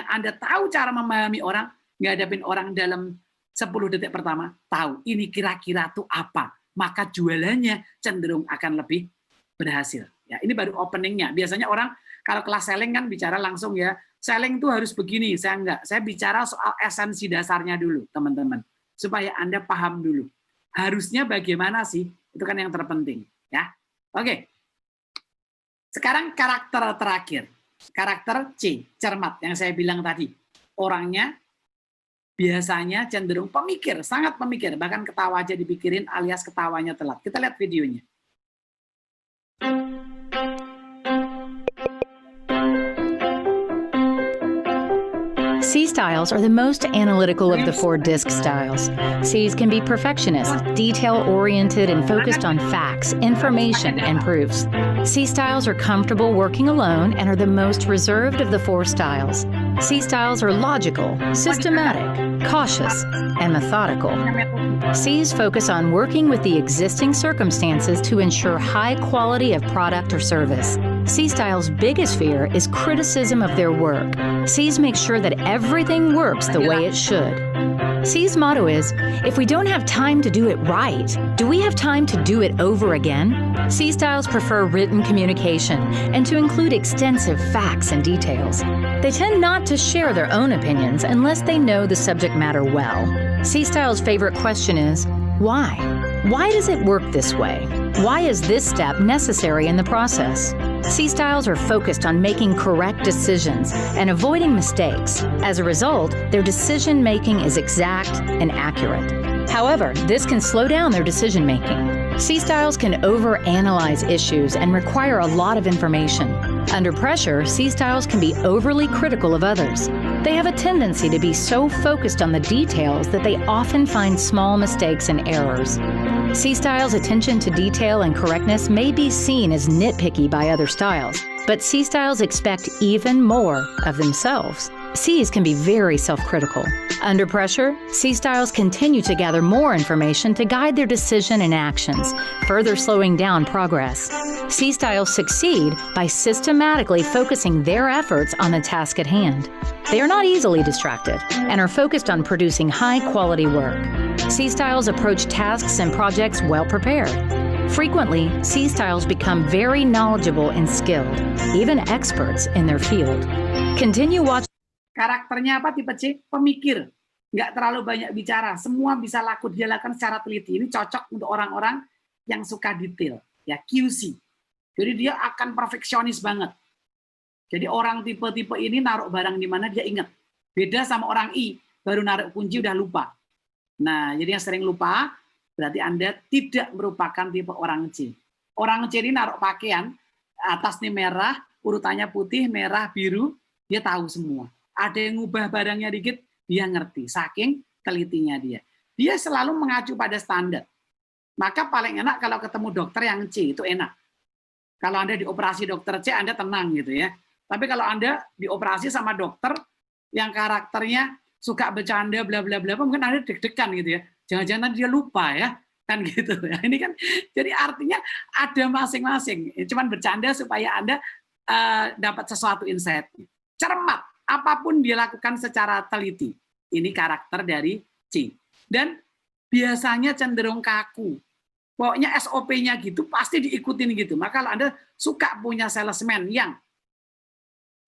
Anda tahu cara memahami orang, ngadapin orang dalam 10 detik pertama, tahu ini kira-kira tuh apa, maka jualannya cenderung akan lebih berhasil. Ya, ini baru openingnya. Biasanya orang kalau kelas selling kan bicara langsung ya, selling itu harus begini, saya enggak. Saya bicara soal esensi dasarnya dulu, teman-teman, supaya Anda paham dulu. Harusnya bagaimana sih? Itu kan yang terpenting, ya. Oke. Sekarang karakter terakhir. Karakter C, cermat, yang saya bilang tadi. Orangnya biasanya cenderung pemikir, sangat pemikir. Bahkan ketawa aja dipikirin alias ketawanya telat. Kita lihat videonya. C styles are the most analytical of the 4 disc styles. Cs can be perfectionist, detail-oriented, and focused on facts, information, and proofs. C styles are comfortable working alone and are the most reserved of the 4 styles. C styles are logical, systematic, cautious, and methodical. Cs focus on working with the existing circumstances to ensure high quality of product or service. C styles' biggest fear is criticism of their work. Cs make sure that everything works the way it should. C's motto is, if we don't have time to do it right, do we have time to do it over again? C styles prefer written communication and to include extensive facts and details. They tend not to share their own opinions unless they know the subject matter well. C styles' favorite question is, why? Why does it work this way? Why is this step necessary in the process? C styles are focused on making correct decisions and avoiding mistakes. As a result, their decision-making is exact and accurate. However, this can slow down their decision-making. C styles can overanalyze issues and require a lot of information. Under pressure, C styles can be overly critical of others. They have a tendency to be so focused on the details that they often find small mistakes and errors. C styles' attention to detail and correctness may be seen as nitpicky by other styles, But C styles expect even more of themselves. Cs can be very self-critical. Under pressure, C styles continue to gather more information to guide their decision and actions, further slowing down progress. C styles succeed by systematically focusing their efforts on the task at hand. They are not easily distracted and are focused on producing high-quality work. C styles approach tasks and projects well prepared. Frequently, C styles become very knowledgeable and skilled, even experts in their field. Continue watching. Karakternya apa tipe C? Pemikir. Nggak terlalu banyak bicara. Semua bisa dia lakukan secara teliti. Ini cocok untuk orang-orang yang suka detail. Ya, QC. Jadi dia akan perfeksionis banget. Jadi orang tipe-tipe ini naruh barang di mana dia ingat. Beda sama orang I, baru naruh kunci udah lupa. Nah, jadi yang sering lupa, berarti Anda tidak merupakan tipe orang C. Orang C ini naruh pakaian, atas nih merah, urutannya putih, merah, biru, dia tahu semua. Ada yang ngubah barangnya dikit, dia ngerti. Saking telitinya dia. Dia selalu mengacu pada standar. Maka paling enak kalau ketemu dokter yang C, itu enak. Kalau Anda dioperasi dokter C, Anda tenang gitu ya. Tapi kalau Anda dioperasi sama dokter yang karakternya suka bercanda, bla bla bla, mungkin Anda deg-degan gitu ya. Jangan-jangan dia lupa ya. Kan gitu ya. Ini kan jadi artinya ada masing-masing. Cuman bercanda supaya Anda dapat sesuatu insight. Cermat. Apapun dia lakukan secara teliti. Ini karakter dari C. Dan biasanya cenderung kaku. Pokoknya SOP-nya gitu, pasti diikutin gitu. Maka kalau Anda suka punya salesman yang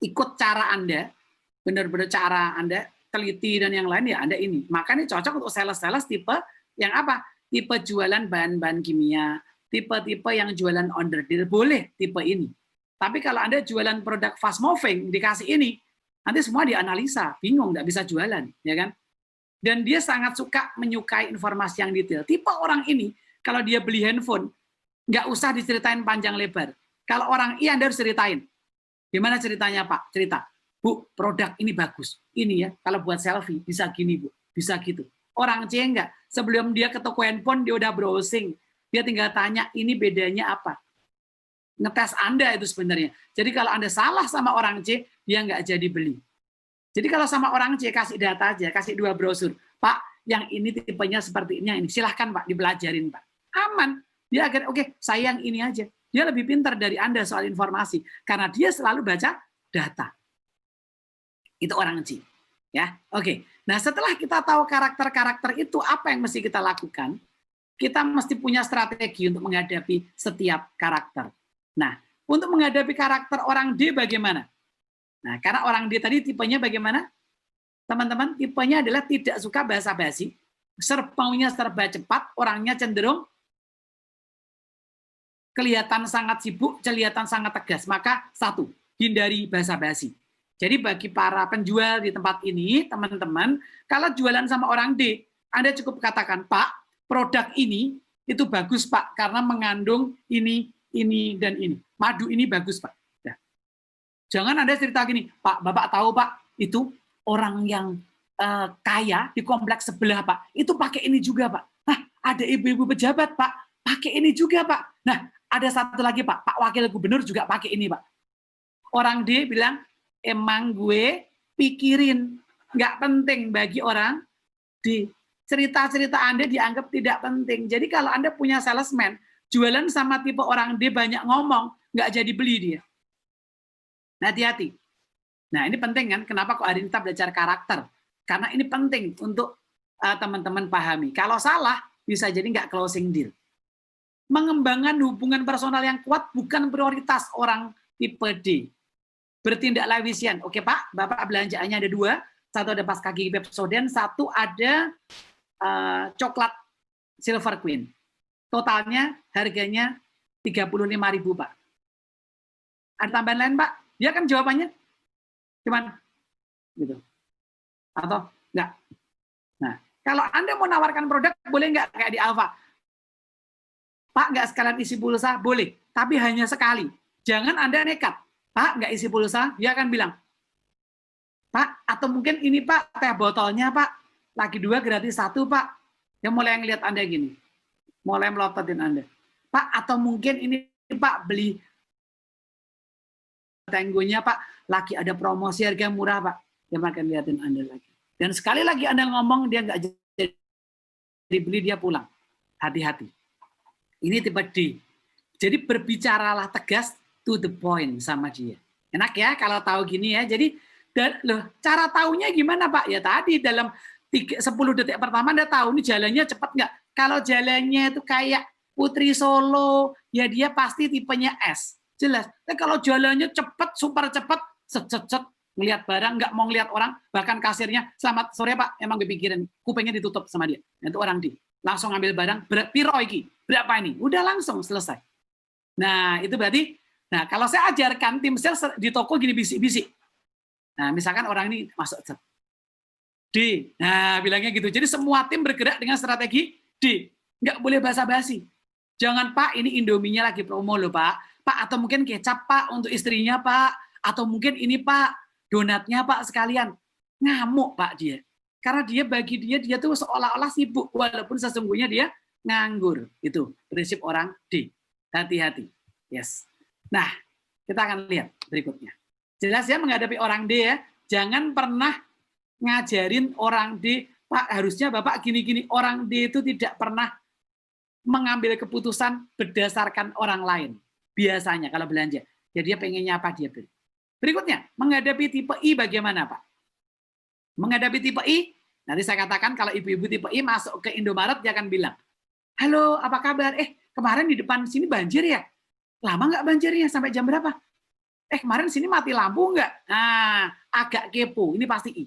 ikut cara Anda, benar-benar cara Anda, teliti dan yang lain, ya Anda ini. Maka ini cocok untuk sales-sales tipe yang apa? Tipe jualan bahan-bahan kimia, tipe-tipe yang jualan under deal, boleh tipe ini. Tapi kalau Anda jualan produk fast moving, dikasih ini, nanti semua dianalisa, bingung, nggak bisa jualan, ya kan? Dan dia sangat suka menyukai informasi yang detail. Tipe orang ini, kalau dia beli handphone, nggak usah diceritain panjang lebar. Kalau orang I, Anda harus ceritain. Gimana ceritanya, Pak? Cerita. Bu, produk ini bagus. Ini ya, kalau buat selfie, bisa gini, Bu. Bisa gitu. Orang C enggak. Sebelum dia ke toko handphone, dia udah browsing. Dia tinggal tanya, ini bedanya apa? Ngetes Anda itu sebenarnya. Jadi kalau Anda salah sama orang C, dia nggak jadi beli. Jadi kalau sama orang C, kasih data aja, kasih 2 brosur. Pak, yang ini tipenya seperti ini, yang ini. Silahkan Pak, dipelajarin Pak. Aman. Dia akan, oke, saya yang ini aja. Dia lebih pintar dari Anda soal informasi. Karena dia selalu baca data. Itu orang C. Ya, oke. Nah setelah kita tahu karakter-karakter itu, apa yang mesti kita lakukan? Kita mesti punya strategi untuk menghadapi setiap karakter. Nah, untuk menghadapi karakter orang D bagaimana? Nah, karena orang D tadi tipenya bagaimana? Teman-teman, tipenya adalah tidak suka basa-basi, maunya serba cepat, orangnya cenderung kelihatan sangat sibuk, kelihatan sangat tegas. Maka 1, hindari basa-basi. Jadi bagi para penjual di tempat ini, teman-teman, kalau jualan sama orang D, Anda cukup katakan, Pak, produk ini itu bagus Pak, karena mengandung ini, dan ini. Madu ini bagus Pak. Ya. Jangan Anda cerita gini, Pak, Bapak tahu Pak, itu orang yang kaya di kompleks sebelah Pak, itu pakai ini juga Pak. Nah, ada ibu-ibu pejabat Pak, pakai ini juga Pak. Nah, ada satu lagi Pak Wakil Gubernur juga pakai ini Pak. Orang D bilang, emang gue pikirin, nggak penting bagi orang D. Cerita-cerita Anda dianggap tidak penting. Jadi kalau Anda punya salesman, jualan sama tipe orang D banyak ngomong, nggak jadi beli dia. Nah, hati-hati. Nah, ini penting kan, kenapa kok hari ini kita belajar karakter? Karena ini penting untuk teman-teman pahami. Kalau salah, bisa jadi nggak closing deal. Mengembangkan hubungan personal yang kuat bukan prioritas orang tipe D. Bertindaklah efisien. Oke Pak, Bapak belanjaannya ada 2. Satu ada pas kaki Pepsodent, satu ada coklat Silver Queen. Totalnya harganya 35.000 Pak. Ada tambahan lain Pak? Dia kan jawabannya cuman gitu. Atau enggak. Nah, kalau Anda mau nawarkan produk, boleh enggak kayak di Alfa? Pak, enggak sekalian isi pulsa? Boleh, tapi hanya sekali. Jangan Anda nekat. Pak, nggak isi pulsa, dia akan bilang, Pak, atau mungkin ini Pak, teh botolnya Pak, lagi 2 gratis 1 Pak. Dia mulai ngelihat Anda gini, mulai melototin Anda. Pak, atau mungkin ini Pak, beli tenggonya, Pak, lagi ada promosi harga murah, Pak. Dia makan liatin Anda lagi. Dan sekali lagi Anda ngomong, dia nggak jadi beli, dia pulang. Hati-hati. Ini tipe D. Jadi berbicaralah tegas, to the point sama dia. Enak ya kalau tahu gini ya. Jadi loh, cara taunya gimana, Pak? Ya tadi dalam 10 detik pertama Anda tahu ini jalannya cepat nggak? Kalau jalannya itu kayak Putri Solo, ya dia pasti tipenya S. Jelas. Tapi kalau jalannya cepat, super cepat, set, ngelihat barang, nggak mau ngelihat orang, bahkan kasirnya, selamat sore Pak, emang gue pikirin, kupingnya ditutup sama dia. Itu orang D. Langsung ngambil barang, piro iki? Berapa ini? Udah langsung selesai. Nah, itu berarti, nah kalau saya ajarkan tim sales di toko gini bisik-bisik. Nah, misalkan orang ini masuk set. D. Nah, bilangnya gitu. Jadi semua tim bergerak dengan strategi D. Nggak boleh basa-basi. Jangan, Pak, ini Indominya lagi promo loh, Pak. Pak, atau mungkin kecap, Pak, untuk istrinya, Pak. Atau mungkin ini, Pak, donatnya, Pak, sekalian. Ngamuk, Pak, dia. Karena bagi dia tuh seolah-olah sibuk, walaupun sesungguhnya dia nganggur. Itu prinsip orang D. Hati-hati. Yes. Nah, kita akan lihat berikutnya. Jelas ya menghadapi orang D ya. Jangan pernah ngajarin orang D, Pak, harusnya Bapak gini-gini. Orang D itu tidak pernah mengambil keputusan berdasarkan orang lain. Biasanya kalau belanja. Jadi dia pengennya apa dia beli. Berikutnya, menghadapi tipe I bagaimana, Pak? Menghadapi tipe I, nanti saya katakan kalau ibu-ibu tipe I masuk ke Indomaret, dia akan bilang, halo, apa kabar? Kemarin di depan sini banjir ya? Lama nggak banjirnya? Sampai jam berapa? Kemarin sini mati lampu nggak? Nah, agak kepo. Ini pasti I.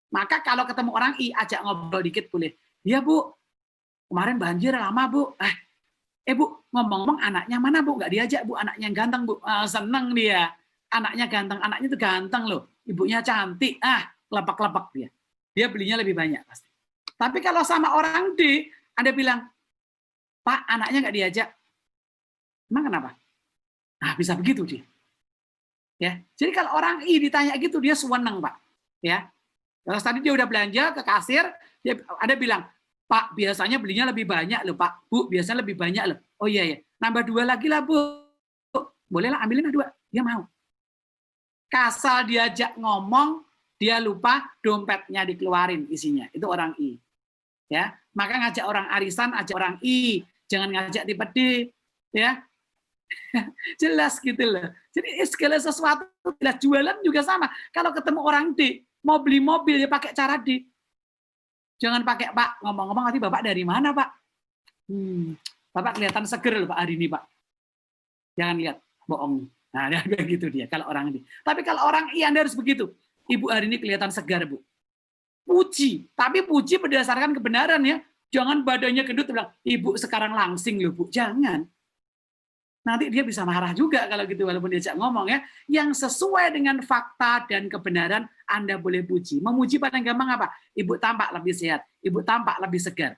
Maka kalau ketemu orang I, ajak ngobrol dikit boleh. Ya, Bu. Kemarin banjir lama, Bu. Bu, ngomong-ngomong anaknya mana, Bu? Nggak diajak, Bu. Anaknya yang ganteng, Bu. Seneng dia. Anaknya ganteng. Anaknya itu ganteng loh. Ibunya cantik. Kelepek-kelepek dia. Dia belinya lebih banyak pasti. Tapi kalau sama orang D, Anda bilang, Pak, anaknya nggak diajak. Emang kenapa? Nah, bisa begitu dia. Ya. Jadi kalau orang I ditanya gitu, dia seneng, Pak. Ya. Kalau tadi dia udah belanja ke kasir, Anda bilang, Pak, biasanya belinya lebih banyak loh, Pak. Bu, biasanya lebih banyak loh. Oh iya ya, nambah 2 lagi lah, Bu. Bolehlah ambilin 2. Dia mau. Kasal diajak ngomong, dia lupa dompetnya dikeluarin isinya. Itu orang I. Ya, maka ngajak orang arisan, ajak orang I. Jangan ngajak tipe D. Ya. Jelas gitu loh. Jadi segala sesuatu, jelas jualan juga sama. Kalau ketemu orang D, mau beli mobil ya pakai cara D. Jangan pakai, Pak, ngomong-ngomong nanti Bapak dari mana, Pak? Bapak kelihatan seger loh, Pak, hari ini, Pak. Jangan lihat, bohong. Nah, kayak gitu dia, kalau orang ini. Tapi kalau orang I, Anda harus begitu. Ibu hari ini kelihatan segar, Bu. Puji. Tapi puji berdasarkan kebenaran ya. Jangan badannya gendut, bilang, Ibu sekarang langsing loh, Bu. Jangan. Nanti dia bisa marah juga kalau gitu, walaupun diajak ngomong ya. Yang sesuai dengan fakta dan kebenaran, Anda boleh puji. Memuji paling gampang apa? Ibu tampak lebih sehat, ibu tampak lebih segar.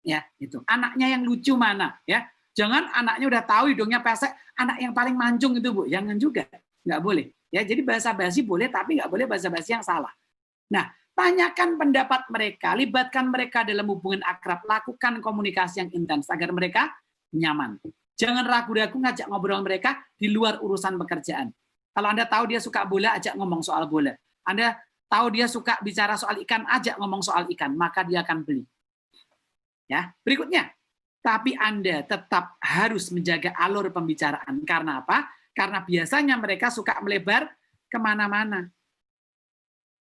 Ya, itu. Anaknya yang lucu mana? Ya, jangan anaknya udah tahu hidungnya pesek, anak yang paling mancung itu, Bu. Jangan juga, nggak boleh. Ya, jadi basa-basi boleh, tapi nggak boleh basa-basi yang salah. Nah, tanyakan pendapat mereka, libatkan mereka dalam hubungan akrab, lakukan komunikasi yang intens agar mereka nyaman. Jangan ragu-ragu ngajak ngobrol mereka di luar urusan pekerjaan. Kalau Anda tahu dia suka bola, ajak ngomong soal bola. Anda tahu dia suka bicara soal ikan, ajak ngomong soal ikan, maka dia akan beli. Ya, berikutnya. Tapi Anda tetap harus menjaga alur pembicaraan. Karena apa? Karena biasanya mereka suka melebar kemana-mana.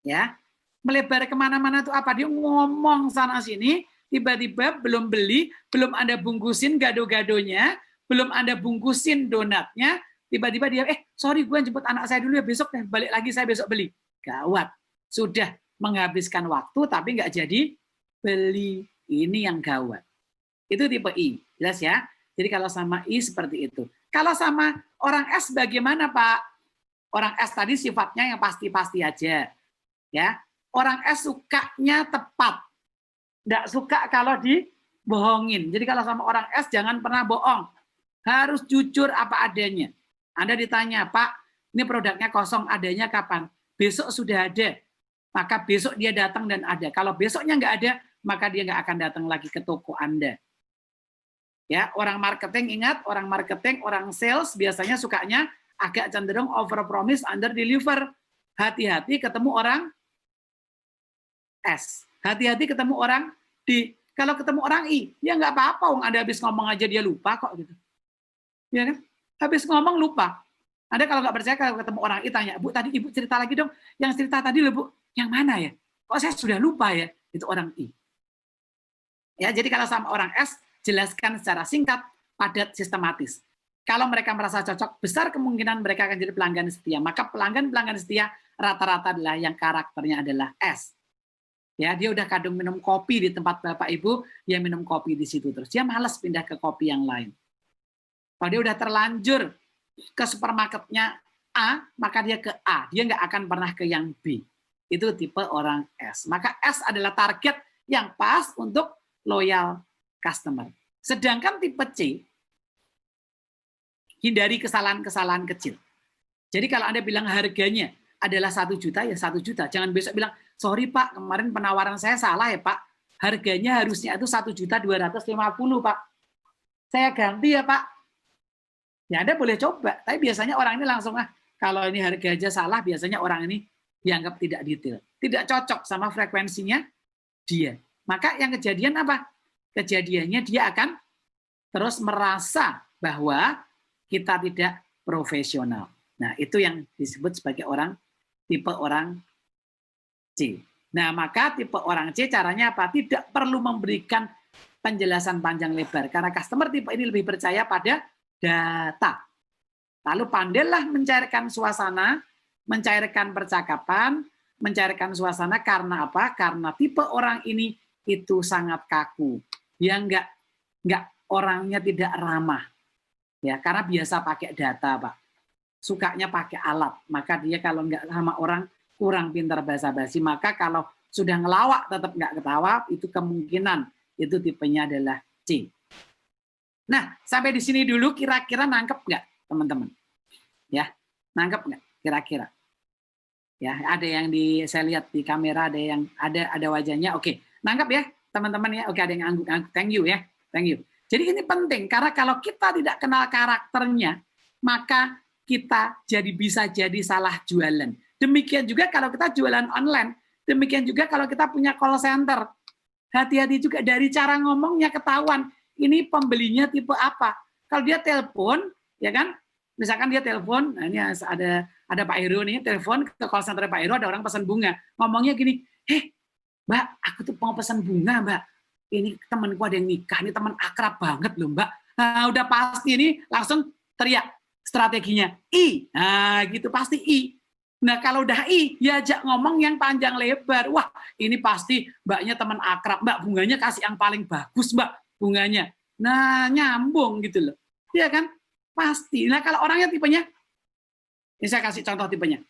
Ya, melebar kemana-mana itu apa? Dia ngomong sana-sini, tiba-tiba belum beli, belum Anda bungkusin gado-gadonya, belum Anda bungkusin donatnya, tiba-tiba dia, sorry gue jemput anak saya dulu ya, besok deh, balik lagi saya besok beli. Gawat. Sudah menghabiskan waktu, tapi nggak jadi beli. Ini yang gawat. Itu tipe I. Jelas ya? Jadi kalau sama I seperti itu. Kalau sama orang S bagaimana, Pak? Orang S tadi sifatnya yang pasti-pasti aja. Ya. Orang S sukanya tepat. Nggak suka kalau dibohongin. Jadi kalau sama orang S jangan pernah bohong. Harus jujur apa adanya. Anda ditanya, Pak, ini produknya kosong, adanya kapan? Besok sudah ada. Maka besok dia datang dan ada. Kalau besoknya nggak ada, maka dia nggak akan datang lagi ke toko Anda. Ya, orang marketing, ingat, orang marketing, orang sales biasanya sukanya agak cenderung over promise, under deliver. Hati-hati ketemu orang S. Hati-hati ketemu orang D. Kalau ketemu orang I, ya nggak apa-apa, Anda habis ngomong aja dia lupa kok gitu. Ya kan? Habis ngomong lupa. Anda kalau nggak percaya, kalau ketemu orang I tanya, Bu, tadi Ibu cerita lagi dong, yang cerita tadi loh Bu, yang mana ya? Kok saya sudah lupa ya? Itu orang I. Ya, jadi kalau sama orang S, jelaskan secara singkat, padat, sistematis. Kalau mereka merasa cocok, besar kemungkinan mereka akan jadi pelanggan setia. Maka pelanggan-pelanggan setia rata-rata adalah yang karakternya adalah S. Ya, dia udah kadung minum kopi di tempat Bapak Ibu, dia minum kopi di situ terus. Dia malas pindah ke kopi yang lain. Kalau dia udah terlanjur ke supermarketnya A, maka dia ke A. Dia nggak akan pernah ke yang B. Itu tipe orang S. Maka S adalah target yang pas untuk loyal customer. Sedangkan tipe C, hindari kesalahan-kesalahan kecil. Jadi kalau Anda bilang harganya adalah 1 juta, ya 1 juta. Jangan besok bilang, sorry Pak, kemarin penawaran saya salah ya Pak. Harganya harusnya itu 1.250.000 Pak. Saya ganti ya Pak. Ya Anda boleh coba, tapi biasanya orang ini langsung, kalau ini harga aja salah, biasanya orang ini dianggap tidak detail. Tidak cocok sama frekuensinya dia. Maka yang kejadian apa? Kejadiannya dia akan terus merasa bahwa kita tidak profesional. Nah, itu yang disebut sebagai tipe orang C. Nah, maka tipe orang C caranya apa? Tidak perlu memberikan penjelasan panjang lebar. Karena customer tipe ini lebih percaya pada data. Lalu pandailah mencairkan suasana, mencairkan percakapan, mencairkan suasana karena apa? Karena tipe orang ini itu sangat kaku. Dia nggak orangnya tidak ramah. Ya, karena biasa pakai data, Pak. Sukanya pakai alat. Maka dia kalau nggak sama orang kurang pintar basa-basi. Maka kalau sudah ngelawak tetap nggak ketawa, itu kemungkinan itu tipenya adalah C. Nah, sampai di sini dulu kira-kira nangkep nggak, teman-teman? Ya, nangkep nggak kira-kira? Ya, ada yang saya lihat di kamera, ada wajahnya. Oke, nangkep ya, teman-teman ya. Oke, ada yang angguk-angguk. Thank you ya. Thank you. Jadi ini penting, karena kalau kita tidak kenal karakternya, maka kita bisa jadi salah jualan. Demikian juga kalau kita jualan online, demikian juga kalau kita punya call center. Hati-hati juga dari cara ngomongnya ketahuan, ini pembelinya tipe apa. Kalau dia telepon, ya kan, misalkan dia telepon, nah ini ada Pak Heru nih, telepon ke call center Pak Heru, ada orang pesan bunga. Ngomongnya gini, Mbak, aku tuh mau pesan bunga, Mbak. Ini temanku ada yang nikah, ini teman akrab banget loh Mbak. Nah, udah pasti ini langsung teriak strateginya I. Nah, gitu pasti I. Nah, kalau udah I, ya ajak ngomong yang panjang lebar. Wah, ini pasti Mbaknya teman akrab. Mbak, bunganya kasih yang paling bagus, Mbak, bunganya. Nah, nyambung gitu loh. Iya kan? Pasti. Nah, kalau orangnya tipenya, ini saya kasih contoh tipenya.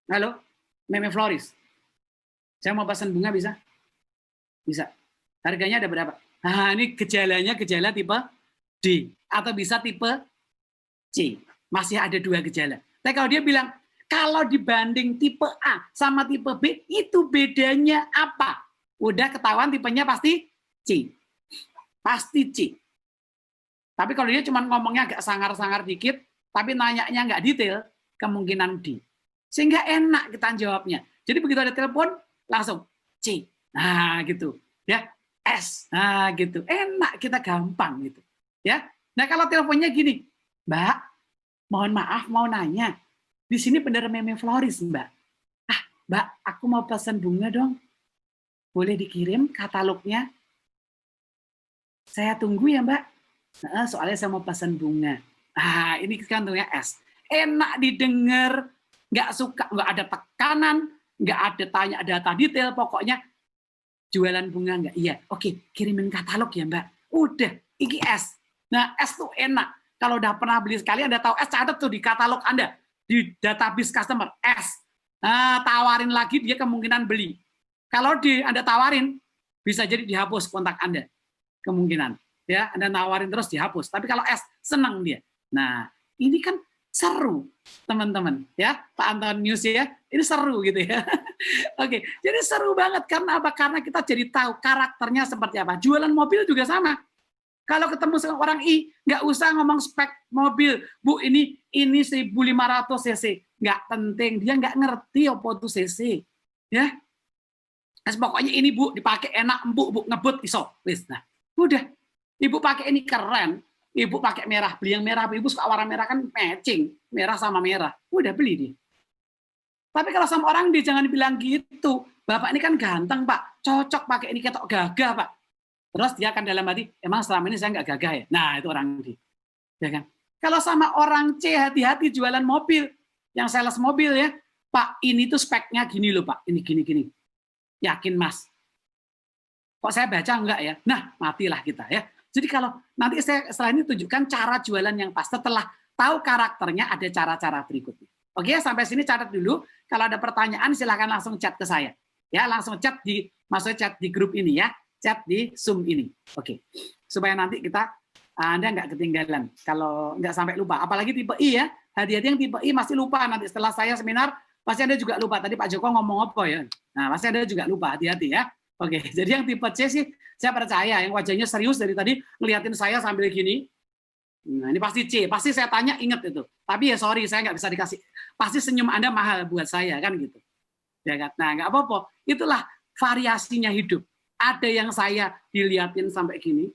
Halo, Meme Floris. Saya mau pesan bunga bisa? Bisa. Harganya ada berapa? Nah, ini gejala tipe D. Atau bisa tipe C. Masih ada 2 gejala. Tapi kalau dia bilang, kalau dibanding tipe A sama tipe B, itu bedanya apa? Udah ketahuan tipenya pasti C. Pasti C. Tapi kalau dia cuma ngomongnya agak sangar-sangar dikit, tapi nanyanya nggak detail, kemungkinan D. Sehingga enak kita jawabnya. Jadi begitu ada telepon, langsung C. Nah, gitu. Ya. S, nah gitu, enak kita gampang gitu, ya. Nah kalau teleponnya gini, Mbak, mohon maaf mau nanya, di sini bener Meme Floris Mbak. Mbak, aku mau pesan bunga dong, boleh dikirim katalognya? Saya tunggu ya Mbak. Nah, soalnya saya mau pesan bunga. Ah ini kantongnya S, enak didengar, nggak suka, nggak ada tekanan, nggak ada tanya data detail, pokoknya. Jualan bunga enggak? Iya. Oke, kirimin katalog ya Mbak. Udah, iki S. Nah, S tuh enak. Kalau udah pernah beli sekali, Anda tahu S, catat tuh di katalog Anda. Di database customer, S. Nah, tawarin lagi, dia kemungkinan beli. Kalau Anda tawarin, bisa jadi dihapus kontak Anda. Kemungkinan. Ya, Anda nawarin terus dihapus. Tapi kalau S, senang dia. Nah, ini kan seru, teman-teman. Ya, Pak Antonius ya. Ini seru gitu ya. Oke, jadi seru banget karena apa? Karena kita jadi tahu karakternya seperti apa. Jualan mobil juga sama. Kalau ketemu sama orang I, nggak usah ngomong spek mobil. Bu, ini 1.500 cc. Nggak penting, dia nggak ngerti apa itu cc. Ya, nah, pokoknya ini Bu, dipakai enak, Bu ngebut iso. Wis, nah, udah. Ibu pakai ini keren, Ibu pakai merah, beli yang merah. Ibu suka warna merah kan matching, merah sama merah. Udah beli dia. Tapi kalau sama orang dia jangan bilang gitu. Bapak ini kan ganteng Pak, cocok pakai ini ketok gagah Pak. Terus dia akan dalam hati, emang selama ini saya nggak gagah ya? Nah, itu orang D. Ya kan? Kalau sama orang C, hati-hati jualan mobil. Yang sales mobil ya, Pak, ini tuh speknya gini loh Pak, ini gini. Yakin Mas? Kok saya baca enggak ya? Nah, matilah kita ya. Jadi kalau nanti saya setelah ini tunjukkan cara jualan yang pas. Setelah tahu karakternya, ada cara-cara berikutnya. Oke, sampai sini catat dulu. Kalau ada pertanyaan, silahkan langsung chat ke saya. Ya, langsung chat di grup ini ya. Chat di Zoom ini. Oke. Supaya nanti Anda nggak ketinggalan. Kalau nggak sampai lupa. Apalagi tipe I ya. Hati-hati yang tipe I masih lupa. Nanti setelah saya seminar, pasti Anda juga lupa. Tadi Pak Joko ngomong apa ya? Nah, pasti Anda juga lupa. Hati-hati ya. Oke. Jadi yang tipe C sih, saya percaya. Yang wajahnya serius dari tadi, ngeliatin saya sambil gini. Nah, ini pasti C. Pasti saya tanya, inget itu. Tapi ya sorry, saya nggak bisa dikasih. Pasti senyum Anda mahal buat saya, kan gitu. Ya kan? Nah, nggak apa-apa. Itulah variasinya hidup. Ada yang saya diliatin sampai gini,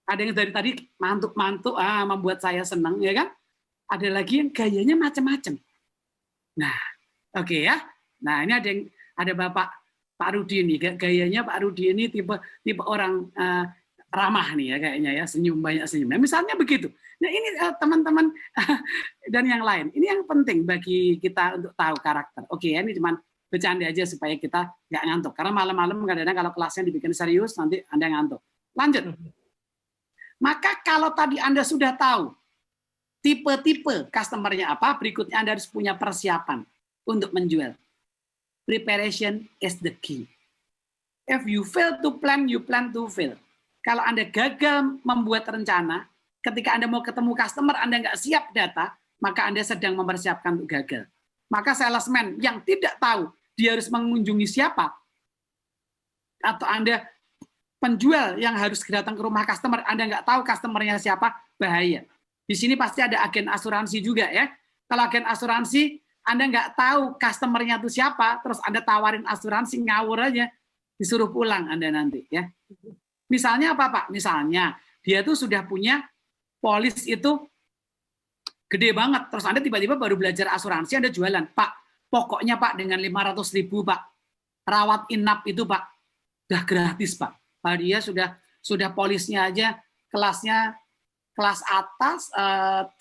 ada yang dari tadi mantuk-mantuk, membuat saya senang, ya kan? Ada lagi yang gayanya macam-macam. Nah, oke ya. Nah, ini ada Pak Rudi ini, gayanya Pak Rudi ini tipe orang ramah nih ya kayaknya ya, senyum banyak senyum. Nah, misalnya begitu. Nah, ini teman-teman dan yang lain. Ini yang penting bagi kita untuk tahu karakter. Oke ya, ini cuman bercanda aja supaya kita nggak ngantuk. Karena malam-malam kadang-kadang kalau kelasnya dibikin serius, nanti Anda ngantuk. Lanjut. Maka kalau tadi Anda sudah tahu tipe-tipe customer-nya apa, berikutnya Anda harus punya persiapan untuk menjual. Preparation is the key. If you fail to plan, you plan to fail. Kalau Anda gagal membuat rencana, ketika Anda mau ketemu customer, Anda nggak siap data, maka Anda sedang mempersiapkan untuk gagal. Maka salesman yang tidak tahu dia harus mengunjungi siapa, atau Anda penjual yang harus datang ke rumah customer, Anda nggak tahu customernya siapa, bahaya. Di sini pasti ada agen asuransi juga ya. Kalau agen asuransi, Anda nggak tahu customernya itu siapa, terus Anda tawarin asuransi, ngawur aja, disuruh pulang Anda nanti ya. Misalnya apa Pak? Misalnya dia tuh sudah punya polis itu gede banget, terus Anda tiba-tiba baru belajar asuransi, Anda jualan, Pak, pokoknya Pak dengan 500.000 Pak, rawat inap itu Pak, udah gratis Pak. Pak dia sudah polisnya aja kelasnya kelas atas,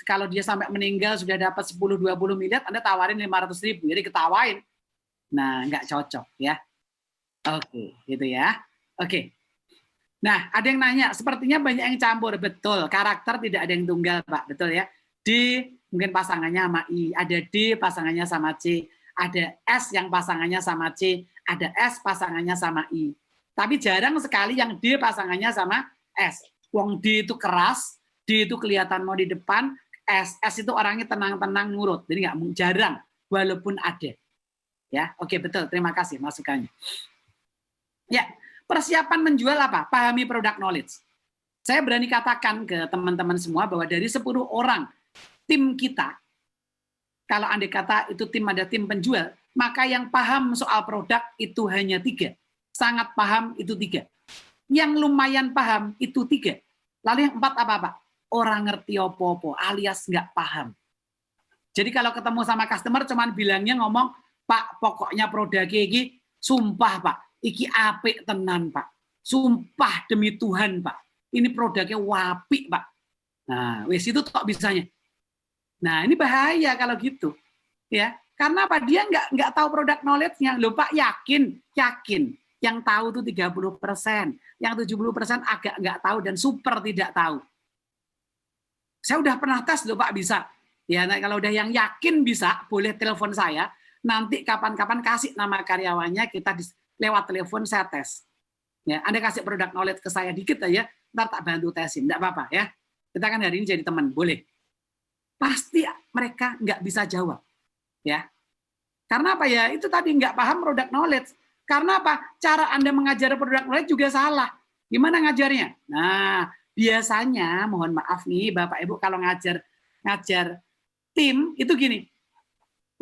kalau dia sampai meninggal sudah dapat 10-20 miliar, Anda tawarin 500.000, jadi ketawain. Nah, nggak cocok ya. Oke, gitu ya. Oke. Nah, ada yang nanya, sepertinya banyak yang campur, betul. Karakter tidak ada yang tunggal, Pak, betul ya. D mungkin pasangannya sama I, ada D pasangannya sama C, ada S yang pasangannya sama C, ada S pasangannya sama I. Tapi jarang sekali yang D pasangannya sama S. Wong D itu keras, D itu kelihatan mau di depan, S itu orangnya tenang-tenang nurut. Jadi nggak jarang, walaupun ada. Ya, oke betul. Terima kasih masukannya. Ya, persiapan menjual apa? Pahami product knowledge. Saya berani katakan ke teman-teman semua bahwa dari 10 orang tim kita, kalau andai kata itu tim ada tim penjual, maka yang paham soal produk itu hanya 3. Sangat paham itu 3. Yang lumayan paham itu 3. Lalu yang 4 apa Pak? Orang ngerti opo-opo alias nggak paham. Jadi kalau ketemu sama customer cuman bilangnya ngomong, Pak pokoknya produk iki sumpah Pak, iki apik tenan Pak. Sumpah demi Tuhan Pak. Ini produknya wapi Pak. Nah, wes itu kok bisanya. Nah, ini bahaya kalau gitu. Ya, karena apa? Dia nggak tahu produk knowledge-nya. Loh Pak, yakin. Yang tahu itu 30%, yang 70% agak nggak tahu dan super tidak tahu. Saya udah pernah tes loh Pak, bisa. Ya, nah, kalau udah yang yakin bisa, boleh telepon saya. Nanti kapan-kapan kasih nama karyawannya, kita lewat telepon saya tes. Ya, Anda kasih produk knowledge ke saya dikit aja, ntar tak bantu tesin, enggak apa-apa ya. Kita kan hari ini jadi teman, boleh. Pasti mereka nggak bisa jawab. Ya. Karena apa ya? Itu tadi nggak paham produk knowledge. Karena apa? Cara Anda mengajar produk knowledge juga salah. Gimana ngajarnya? Nah, Biasanya, mohon maaf nih Bapak Ibu, kalau ngajar tim itu gini.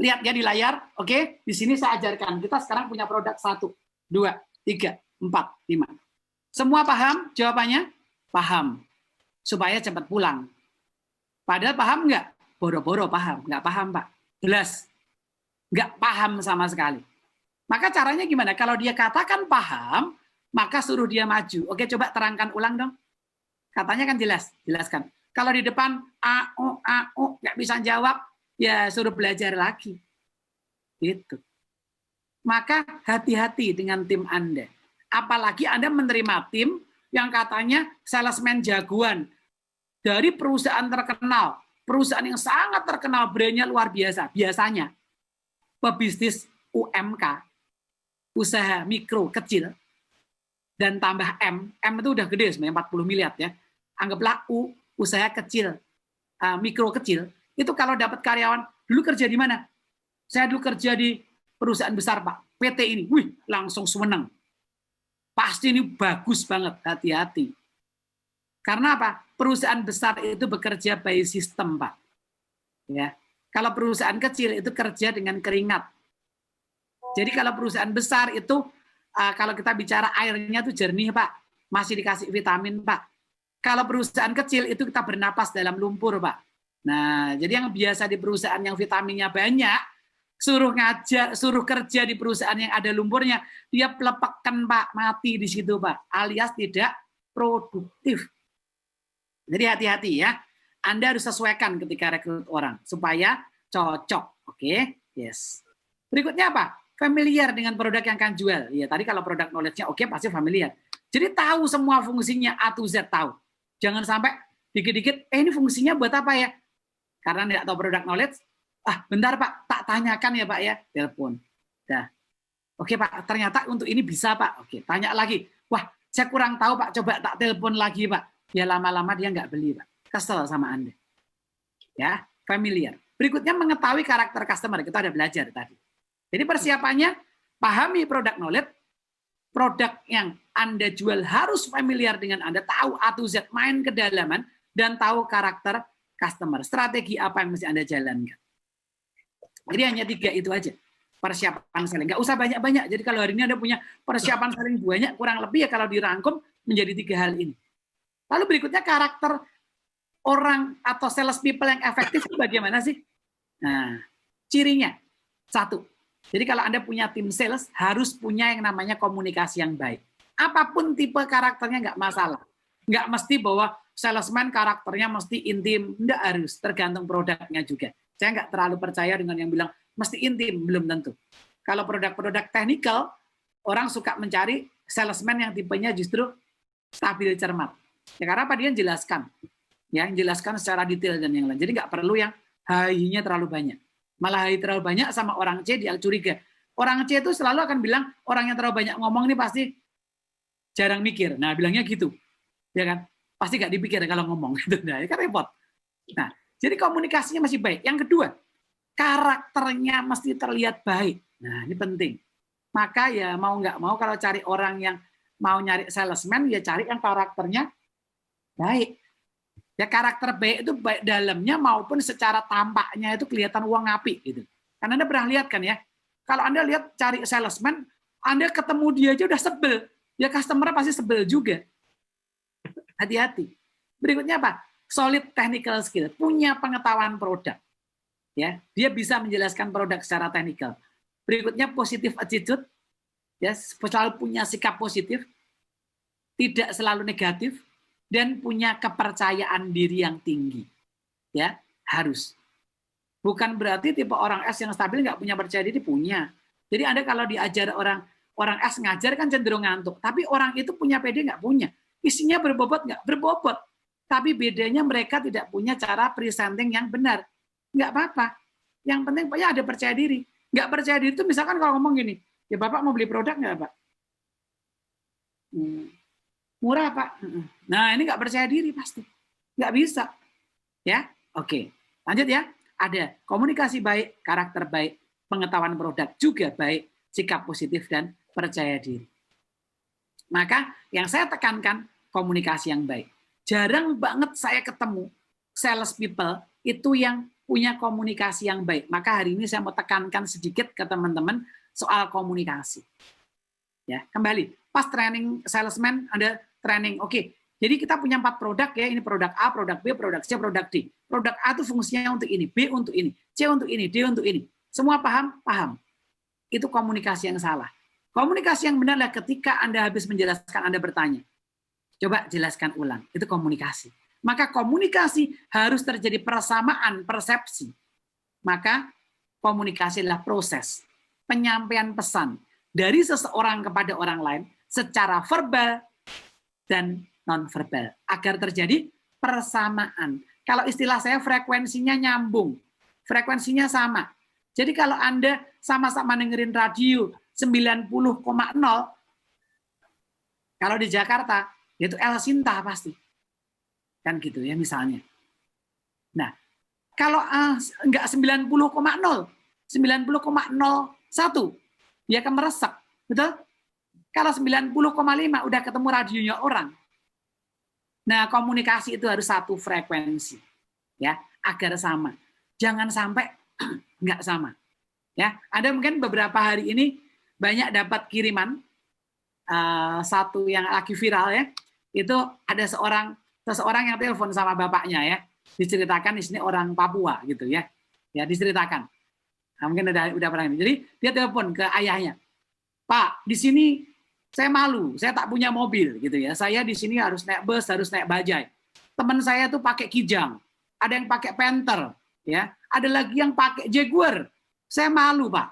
Lihat ya di layar, oke? Di sini saya ajarkan. Kita sekarang punya produk 1, 2, 3, 4, 5. Semua paham jawabannya? Paham. Supaya cepat pulang. Padahal paham nggak? Boro-boro paham. Nggak paham, Pak. Jelas. Nggak paham sama sekali. Maka caranya gimana? Kalau dia katakan paham, maka suruh dia maju. Oke, coba terangkan ulang dong. Katanya kan jelas, jelaskan. Kalau di depan nggak bisa jawab, ya suruh belajar lagi. Gitu. Maka hati-hati dengan tim Anda. Apalagi Anda menerima tim yang katanya salesman jagoan dari perusahaan terkenal, perusahaan yang sangat terkenal, brandnya luar biasa. Biasanya pebisnis UMK, usaha mikro kecil, dan tambah M itu udah gede sebenarnya 40 miliar ya. Anggaplah U, usaha kecil, mikro kecil, itu kalau dapat karyawan, dulu kerja di mana? Saya dulu kerja di perusahaan besar Pak, PT ini, wih langsung seneng. Pasti ini bagus banget, hati-hati. Karena apa? Perusahaan besar itu bekerja by system Pak. Ya, kalau perusahaan kecil itu kerja dengan keringat. Jadi kalau perusahaan besar itu kalau kita bicara airnya itu jernih Pak, masih dikasih vitamin Pak. Kalau perusahaan kecil itu kita bernapas dalam lumpur Pak. Nah, jadi yang biasa di perusahaan yang vitaminnya banyak, suruh kerja di perusahaan yang ada lumpurnya, dia pelepekkan Pak, mati di situ Pak, alias tidak produktif. Jadi hati-hati ya, Anda harus sesuaikan ketika rekrut orang supaya cocok. Oke, yes. Berikutnya apa? Familiar dengan produk yang akan jual. Ya, tadi kalau produk knowledge-nya oke, pasti familiar. Jadi tahu semua fungsinya A to Z tahu. Jangan sampai dikit-dikit, ini fungsinya buat apa ya? Karena tidak tahu produk knowledge, bentar Pak, tak tanyakan ya Pak ya, telepon. Dah. Oke Pak, ternyata untuk ini bisa Pak. Oke, tanya lagi. Wah, saya kurang tahu Pak, coba tak telepon lagi Pak. Ya lama-lama dia nggak beli Pak. Kesel sama Anda. Ya, familiar. Berikutnya mengetahui karakter customer. Kita ada belajar tadi. Jadi persiapannya, pahami produk knowledge, produk yang Anda jual harus familiar dengan Anda, tahu A to Z, main kedalaman, dan tahu karakter customer. Strategi apa yang mesti Anda jalankan. Jadi hanya 3 itu aja. Persiapan selling. Nggak usah banyak-banyak. Jadi kalau hari ini Anda punya persiapan selling banyak, kurang lebih ya kalau dirangkum menjadi 3 hal ini. Lalu berikutnya karakter orang atau sales people yang efektif itu bagaimana sih? Nah, cirinya. 1. Jadi kalau Anda punya tim sales, harus punya yang namanya komunikasi yang baik. Apapun tipe karakternya nggak masalah. Nggak mesti bahwa salesman karakternya mesti intim. Nggak harus, tergantung produknya juga. Saya nggak terlalu percaya dengan yang bilang mesti intim, belum tentu. Kalau produk-produk technical, orang suka mencari salesman yang tipenya justru stabil cermat. Ya, karena apa? Dia jelaskan. Ya, jelaskan secara detail dan yang lain. Jadi nggak perlu yang high-nya terlalu banyak. Malah terlalu banyak sama orang C dia curiga. Orang C itu selalu akan bilang orang yang terlalu banyak ngomong ini pasti jarang mikir. Nah, bilangnya gitu. Ya kan? Pasti nggak dipikir kalau ngomong gitu. Nah, kan repot. Nah, jadi komunikasinya masih baik. Yang kedua, karakternya mesti terlihat baik. Nah, ini penting. Maka ya mau nggak mau kalau cari orang yang mau nyari salesman, ya cari yang karakternya baik. Ya karakter baik itu baik dalamnya maupun secara tampaknya itu kelihatan uang api gitu. Karena Anda pernah lihat kan ya, kalau Anda lihat cari salesman, Anda ketemu dia aja udah sebel, ya customer pasti sebel juga. Hati-hati. Berikutnya apa? Solid technical skill, punya pengetahuan produk. Ya, dia bisa menjelaskan produk secara teknikal. Berikutnya positive attitude, ya selalu punya sikap positif, tidak selalu negatif. Dan punya kepercayaan diri yang tinggi, ya harus. Bukan berarti tipe orang S yang stabil nggak punya percaya diri, punya. Jadi Anda kalau diajar orang S ngajar kan cenderung ngantuk, tapi orang itu punya PD nggak punya. Isinya berbobot nggak berbobot, tapi bedanya mereka tidak punya cara presenting yang benar. Nggak apa-apa. Yang penting pokoknya ada percaya diri. Nggak percaya diri itu misalkan kalau ngomong gini, ya Bapak mau beli produk nggak Pak? Murah Pak. Nah ini nggak percaya diri pasti. Nggak bisa. Ya, oke. Lanjut ya. Ada komunikasi baik, karakter baik, pengetahuan produk juga baik, sikap positif dan percaya diri. Maka yang saya tekankan komunikasi yang baik. Jarang banget saya ketemu sales people itu yang punya komunikasi yang baik. Maka hari ini saya mau tekankan sedikit ke teman-teman soal komunikasi. Ya, kembali, pas training salesman ada training. Oke, jadi kita punya 4 produk ya, ini produk A, produk B, produk C, produk D. Produk A itu fungsinya untuk ini, B untuk ini, C untuk ini, D untuk ini. Semua paham? Paham. Itu komunikasi yang salah. Komunikasi yang benar adalah ketika Anda habis menjelaskan, Anda bertanya. Coba jelaskan ulang, itu komunikasi. Maka komunikasi harus terjadi persamaan persepsi. Maka komunikasi adalah proses penyampaian pesan dari seseorang kepada orang lain secara verbal dan non-verbal agar terjadi persamaan. Kalau istilah saya frekuensinya nyambung, frekuensinya sama. Jadi kalau Anda sama-sama dengerin radio 90,0, kalau di Jakarta itu El Sinta pasti. Kan gitu ya misalnya. Nah, kalau enggak 90,0, 90,01 dia akan meresap, betul? Kalau 90,5 udah ketemu radionya orang. Nah, komunikasi itu harus satu frekuensi, ya, agar sama. Jangan sampai enggak sama. Ya, ada mungkin beberapa hari ini banyak dapat kiriman satu yang lagi viral ya. Itu ada seseorang yang telepon sama bapaknya ya, diceritakan di sini orang Papua gitu ya, diceritakan. Nah, mungkin udah pernah ini. Jadi dia telepon ke ayahnya, Pak, di sini saya malu, saya tak punya mobil gitu ya, saya di sini harus naik bus, harus naik bajai. Teman saya tuh pakai Kijang, ada yang pakai Panther, ya, ada lagi yang pakai Jaguar. Saya malu Pak.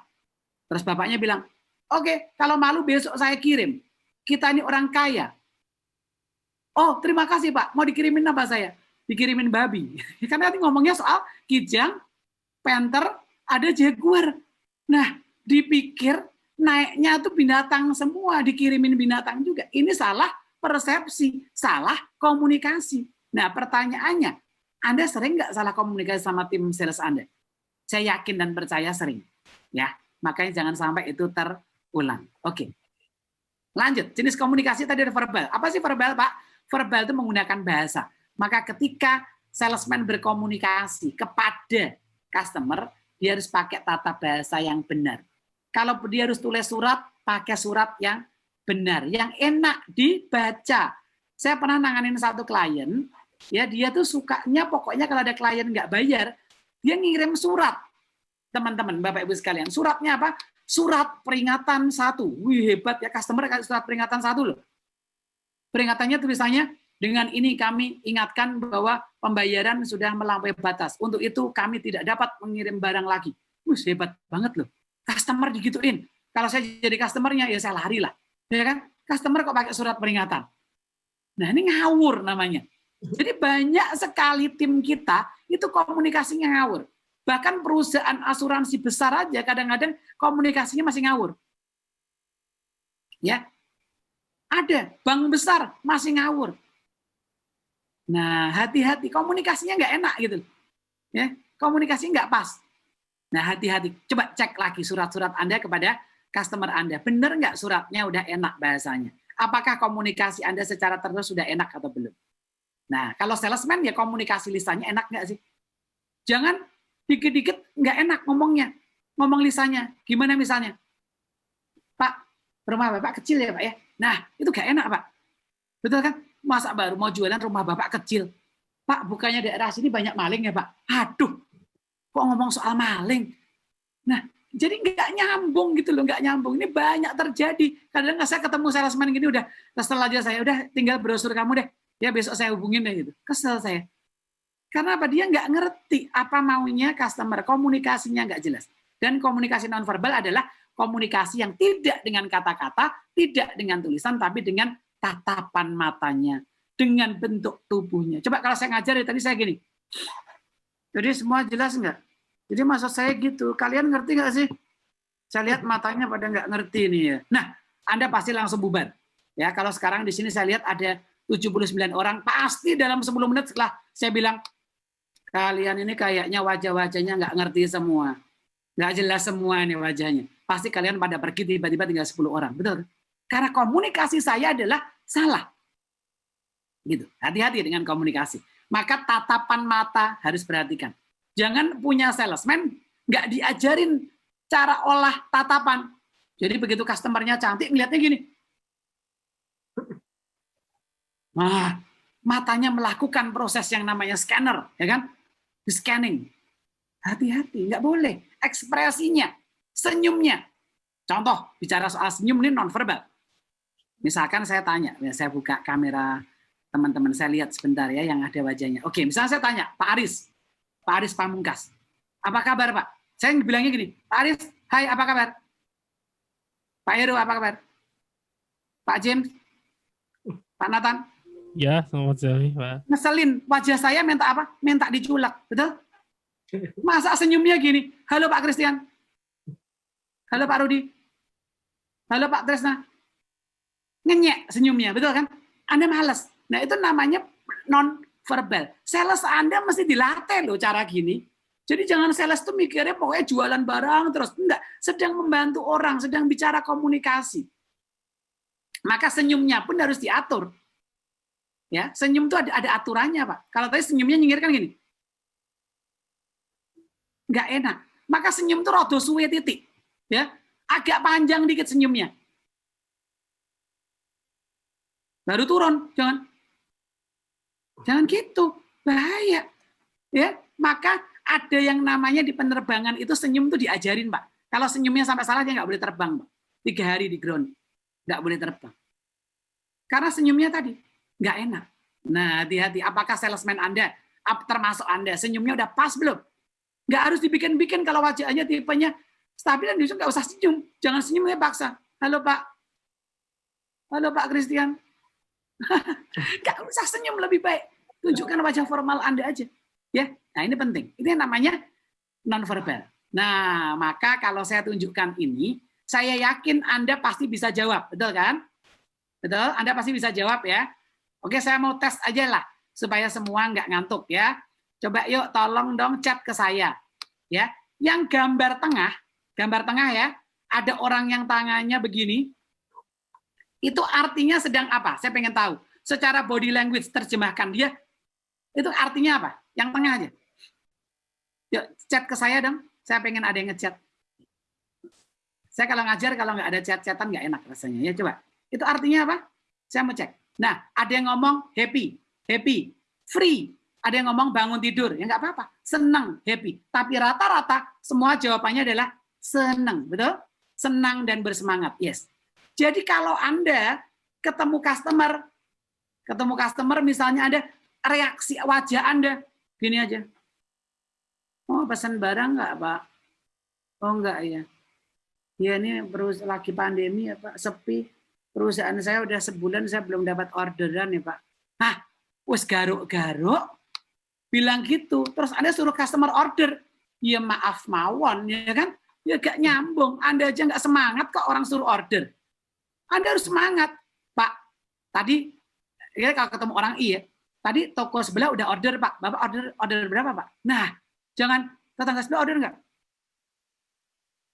Terus bapaknya bilang, oke, kalau malu besok saya kirim. Kita ini orang kaya. Oh, terima kasih Pak. Mau dikirimin apa saya? Dikirimin babi. Karena nanti ngomongnya soal Kijang, Panther, ada Jaguar. Nah, dipikir naiknya tuh binatang semua, dikirimin binatang juga. Ini salah persepsi, salah komunikasi. Nah, pertanyaannya, Anda sering nggak salah komunikasi sama tim sales Anda? Saya yakin dan percaya sering. Ya, makanya jangan sampai itu terulang. Oke. Lanjut, jenis komunikasi tadi ada verbal. Apa sih verbal, Pak? Verbal itu menggunakan bahasa. Maka ketika salesman berkomunikasi kepada customer, dia harus pakai tata bahasa yang benar. Kalau dia harus tulis surat, pakai surat yang benar, yang enak dibaca. Saya pernah nanganin satu klien, ya dia tuh sukanya pokoknya kalau ada klien nggak bayar, dia ngirim surat. Teman-teman, Bapak Ibu sekalian, suratnya apa? Surat peringatan 1. Wih, hebat ya, customer kasih surat peringatan 1 loh. Peringatannya tulisannya, dengan ini kami ingatkan bahwa pembayaran sudah melampaui batas. Untuk itu kami tidak dapat mengirim barang lagi. Wih, hebat banget loh. Customer digituin. Kalau saya jadi customernya, ya saya lari lah. Ya kan? Customer kok pakai surat peringatan? Nah, ini ngawur namanya. Jadi banyak sekali tim kita itu komunikasinya ngawur. Bahkan perusahaan asuransi besar aja kadang-kadang komunikasinya masih ngawur. Ya. Ada bank besar masih ngawur. Nah, hati-hati, komunikasinya nggak enak gitu. Ya, komunikasinya nggak pas. Nah, hati-hati. Coba cek lagi surat-surat Anda kepada customer Anda. Benar nggak suratnya udah enak bahasanya? Apakah komunikasi Anda secara terus sudah enak atau belum? Nah, kalau salesman ya komunikasi lisannya enak nggak sih? Jangan dikit-dikit nggak enak ngomongnya. Ngomong lisannya. Gimana misalnya? Pak, rumah Bapak kecil ya Pak ya? Nah, itu nggak enak Pak. Betul kan? Masa baru mau jualan rumah Bapak kecil? Pak, bukannya daerah sini banyak maling ya Pak? Aduh, kok ngomong soal maling? Nah, jadi nggak nyambung gitu loh, nggak nyambung. Ini banyak terjadi. Kadang saya ketemu salesman gini udah kesel aja saya, udah tinggal brosur kamu deh. Ya besok saya hubungin deh gitu. Kesel saya. Karena apa? Dia nggak ngerti apa maunya customer, komunikasinya nggak jelas. Dan komunikasi nonverbal adalah komunikasi yang tidak dengan kata-kata, tidak dengan tulisan, tapi dengan tatapan matanya, dengan bentuk tubuhnya. Coba kalau saya ngajar tadi saya gini. Jadi semua jelas nggak? Jadi maksud saya gitu. Kalian ngerti nggak sih? Saya lihat matanya pada nggak ngerti nih ya. Nah, Anda pasti langsung bubar. Ya, kalau sekarang di sini saya lihat ada 79 orang, pasti dalam 10 menit setelah saya bilang, kalian ini kayaknya wajah-wajahnya nggak ngerti semua. Nggak jelas semua nih wajahnya. Pasti kalian pada pergi tiba-tiba tinggal 10 orang. Betul? Karena komunikasi saya adalah salah. Gitu. Hati-hati dengan komunikasi. Maka tatapan mata harus perhatikan. Jangan punya salesman nggak diajarin cara olah tatapan. Jadi begitu customernya cantik, ngeliatnya gini. Nah, matanya melakukan proses yang namanya scanner, ya kan? Di scanning. Hati-hati, nggak boleh. Ekspresinya, senyumnya. Contoh, bicara soal senyum ini nonverbal. Misalkan saya tanya, ya saya buka kamera teman-teman saya lihat sebentar ya yang ada wajahnya. Oke, misalnya saya tanya, Pak Aris Pamungkas, apa kabar Pak? Saya bilangnya gini, Pak Aris, hai apa kabar? Pak Heru apa kabar? Pak James, Pak Nathan? Ya, selamat sore Pak. Ngeselin, wajah saya minta apa? Minta diculak, betul? Masa senyumnya gini, halo Pak Christian, halo Pak Rudi, halo Pak Tresna, ngenyek senyumnya, betul kan? Anda malas. Nah itu namanya non-verbal. Sales Anda mesti dilatih loh cara gini. Jadi jangan sales tuh mikirnya pokoknya jualan barang terus. Enggak, sedang membantu orang, sedang bicara komunikasi. Maka senyumnya pun harus diatur. Ya, senyum tuh ada aturannya, Pak. Kalau tadi senyumnya nyengir kan gini. Enggak enak. Maka senyum tuh rada suwe titik. Ya, agak panjang dikit senyumnya. Baru turun, jangan gitu, bahaya. Ya, maka ada yang namanya di penerbangan itu senyum tuh diajarin, Pak. Kalau senyumnya sampai salah dia nggak boleh terbang, Pak. 3 hari di ground, nggak boleh terbang. Karena senyumnya tadi nggak enak. Nah, hati-hati. Apakah salesman Anda, termasuk Anda, senyumnya udah pas belum? Nggak harus dibikin-bikin kalau wajahnya tipenya stabil dan justru nggak usah senyum. Jangan senyumnya paksa. Halo Pak. Halo Pak Christian. Nggak usah senyum, lebih baik tunjukkan wajah formal Anda aja, ya. Nah ini penting, ini namanya nonverbal. Nah maka kalau saya tunjukkan ini, saya yakin Anda pasti bisa jawab, betul kan? Betul, Anda pasti bisa jawab ya. Oke, saya mau tes aja lah supaya semua nggak ngantuk ya. Coba yuk tolong dong chat ke saya, ya. Yang gambar tengah ya, ada orang yang tangannya begini. Itu artinya sedang apa? Saya pengen tahu. Secara body language terjemahkan dia, itu artinya apa? Yang tengah aja. Yuk, chat ke saya dong. Saya pengen ada yang ngechat. Saya kalau ngajar, kalau nggak ada chat-chatan nggak enak rasanya. Ya coba. Itu artinya apa? Saya mau cek. Nah, ada yang ngomong happy, free. Ada yang ngomong bangun tidur. Ya nggak apa-apa. Senang, happy. Tapi rata-rata semua jawabannya adalah senang. Betul? Senang dan bersemangat. Yes. Jadi kalau Anda ketemu customer misalnya ada reaksi wajah Anda gini aja. Oh, pesan barang nggak, Pak? Oh, enggak ya. Ya ini lagi pandemi ya, Pak, sepi. Perusahaan saya udah sebulan saya belum dapat orderan ya, Pak. Hah, wes garuk-garuk bilang gitu. Terus Anda suruh customer order. Ya maaf mawon ya kan? Ya gak nyambung. Anda aja nggak semangat kok orang suruh order. Anda harus semangat, Pak. Tadi, ya kalau ketemu orang iya, tadi toko sebelah udah order, Pak. Bapak order berapa, Pak? Nah, jangan tetangga sebelah order nggak?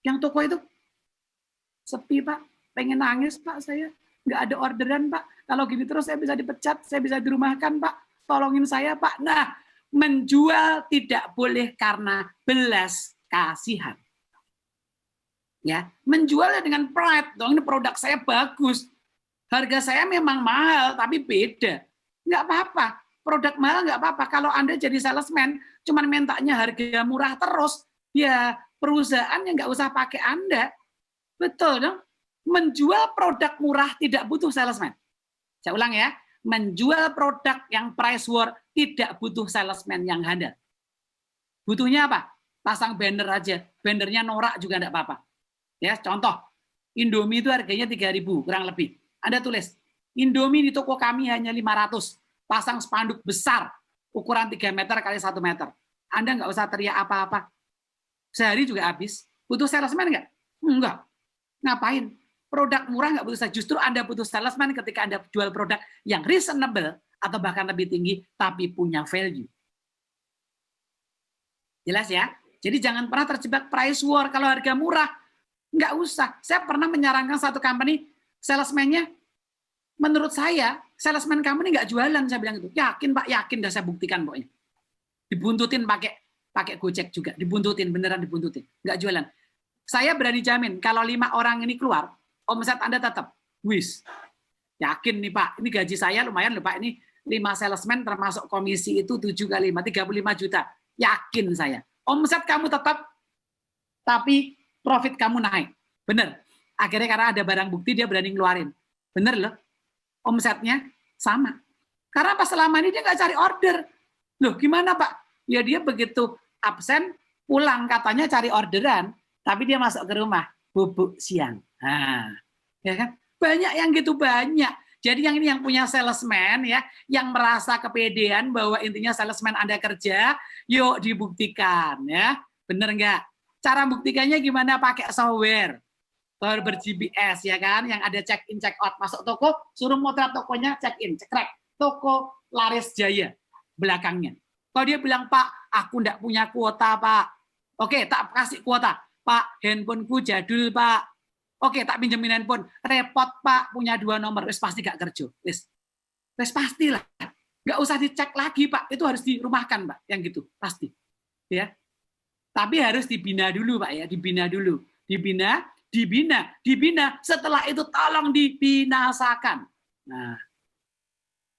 Yang toko itu sepi, Pak. Pengen nangis, Pak, saya. Nggak ada orderan, Pak. Kalau gini terus saya bisa dipecat, saya bisa dirumahkan, Pak. Tolongin saya, Pak. Nah, menjual tidak boleh karena belas kasihan. Ya, menjualnya dengan pride. Dong, ini produk saya bagus. Harga saya memang mahal, tapi beda. Nggak apa-apa. Produk mahal nggak apa-apa. Kalau Anda jadi salesman, cuman mintanya harga murah terus, ya perusahaan yang nggak usah pakai Anda. Betul dong? Menjual produk murah tidak butuh salesman. Saya ulang ya. Menjual produk yang price war tidak butuh salesman yang handal. Butuhnya apa? Pasang banner aja. Bannernya norak juga nggak apa-apa. Ya, contoh, Indomie itu harganya 3.000 kurang lebih. Anda tulis, Indomie di toko kami hanya 500. Pasang spanduk besar, ukuran 3 meter kali 1 meter. Anda nggak usah teriak apa-apa. Sehari juga habis. Butuh salesman nggak? Enggak. Ngapain? Produk murah nggak butuh salesman. Justru Anda butuh salesman ketika Anda jual produk yang reasonable atau bahkan lebih tinggi, tapi punya value. Jelas ya? Jadi jangan pernah terjebak price war. Kalau harga murah, nggak usah. Saya pernah menyarankan satu company, salesman-nya, menurut saya salesman kamu ini nggak jualan, saya bilang itu. Yakin Pak, yakin, dah saya buktikan pokoknya. Dibuntutin pakai Gojek juga, dibuntutin, beneran dibuntutin, nggak jualan. Saya berani jamin kalau 5 orang ini keluar, omset Anda tetap, wis. Yakin nih Pak, ini gaji saya lumayan loh Pak, ini 5 salesman termasuk komisi itu 7 kali 5, 35 juta. Yakin saya. Omset kamu tetap, tapi profit kamu naik. Bener. Akhirnya karena ada barang bukti dia berani ngeluarin. Bener loh. Omsetnya sama. Karena pas selama ini dia nggak cari order. Loh gimana Pak? Ya dia begitu absen, pulang katanya cari orderan, tapi dia masuk ke rumah, bubuk siang. Nah, ya kan? Banyak yang gitu, banyak. Jadi yang ini yang punya salesman ya, yang merasa kepedean bahwa intinya salesman Anda kerja, yuk dibuktikan ya. Bener nggak? Cara buktikannya gimana? Pakai software ber-GPS ya kan, yang ada check in check out, masuk toko suruh motret tokonya, check in cekrek, toko Laris Jaya belakangnya. Kalau dia bilang Pak aku nggak punya kuota Pak, oke tak kasih kuota Pak, handphoneku jadul Pak, oke tak pinjemin handphone, repot Pak punya 2 nomor, wis pasti gak kerja, wis pastilah, nggak usah dicek lagi Pak, itu harus dirumahkan Pak, yang gitu pasti ya. Tapi harus dibina dulu Pak ya, dibina dulu, dibina, setelah itu tolong dibinasakan. Nah,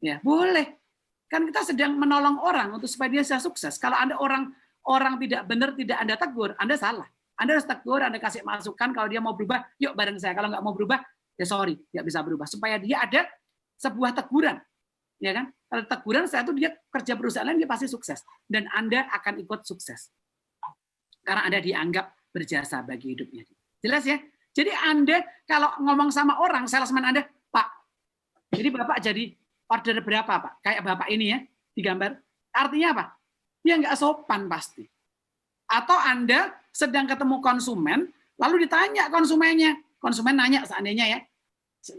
ya boleh. Kan kita sedang menolong orang untuk supaya dia bisa sukses. Kalau Anda orang tidak benar, tidak Anda tegur, Anda salah. Anda harus tegur, Anda kasih masukan, kalau dia mau berubah, yuk bareng saya. Kalau nggak mau berubah, ya sorry, nggak bisa berubah. Supaya dia ada sebuah teguran. Ya kan? Kalau teguran, saya tuh dia kerja perusahaan lain, dia pasti sukses. Dan Anda akan ikut sukses. Karena Anda dianggap berjasa bagi hidupnya. Jelas ya? Jadi Anda kalau ngomong sama orang, salesman Anda, Pak, jadi Bapak jadi order berapa Pak? Kayak Bapak ini ya, digambar. Artinya apa? Ya nggak sopan pasti. Atau Anda sedang ketemu konsumen, lalu ditanya konsumennya. Konsumen nanya seandainya ya,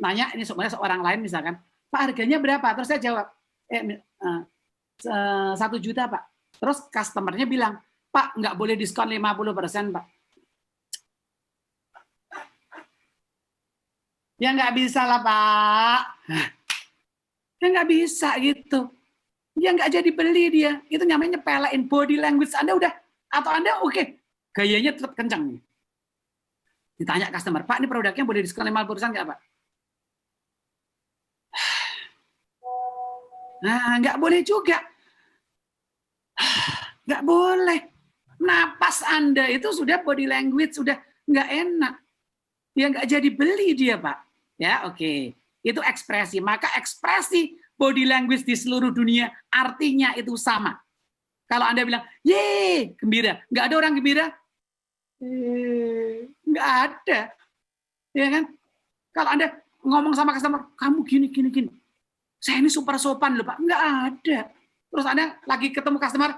nanya ini seorang lain misalkan, Pak harganya berapa? Terus saya jawab, 1 juta Pak. Terus customernya bilang, Pak nggak boleh diskon 50% Pak. Ya nggak bisa lah Pak. Ya nggak bisa gitu. Ya nggak jadi beli dia. Itu namanya nyepelein body language Anda udah. Atau Anda oke, gayanya tetap kencang. Ditanya customer, Pak ini produknya boleh diskon 50% nggak Pak? Nah nggak boleh juga. Nggak boleh. Napas Anda itu sudah body language, sudah nggak enak. Ya nggak jadi beli dia Pak. Ya oke, itu ekspresi. Maka ekspresi body language di seluruh dunia artinya itu sama. Kalau Anda bilang, ye, gembira. Nggak ada orang gembira? Nggak ada. Ya kan? Kalau Anda ngomong sama customer, kamu gini. Saya ini super sopan loh Pak. Nggak ada. Terus Anda lagi ketemu customer,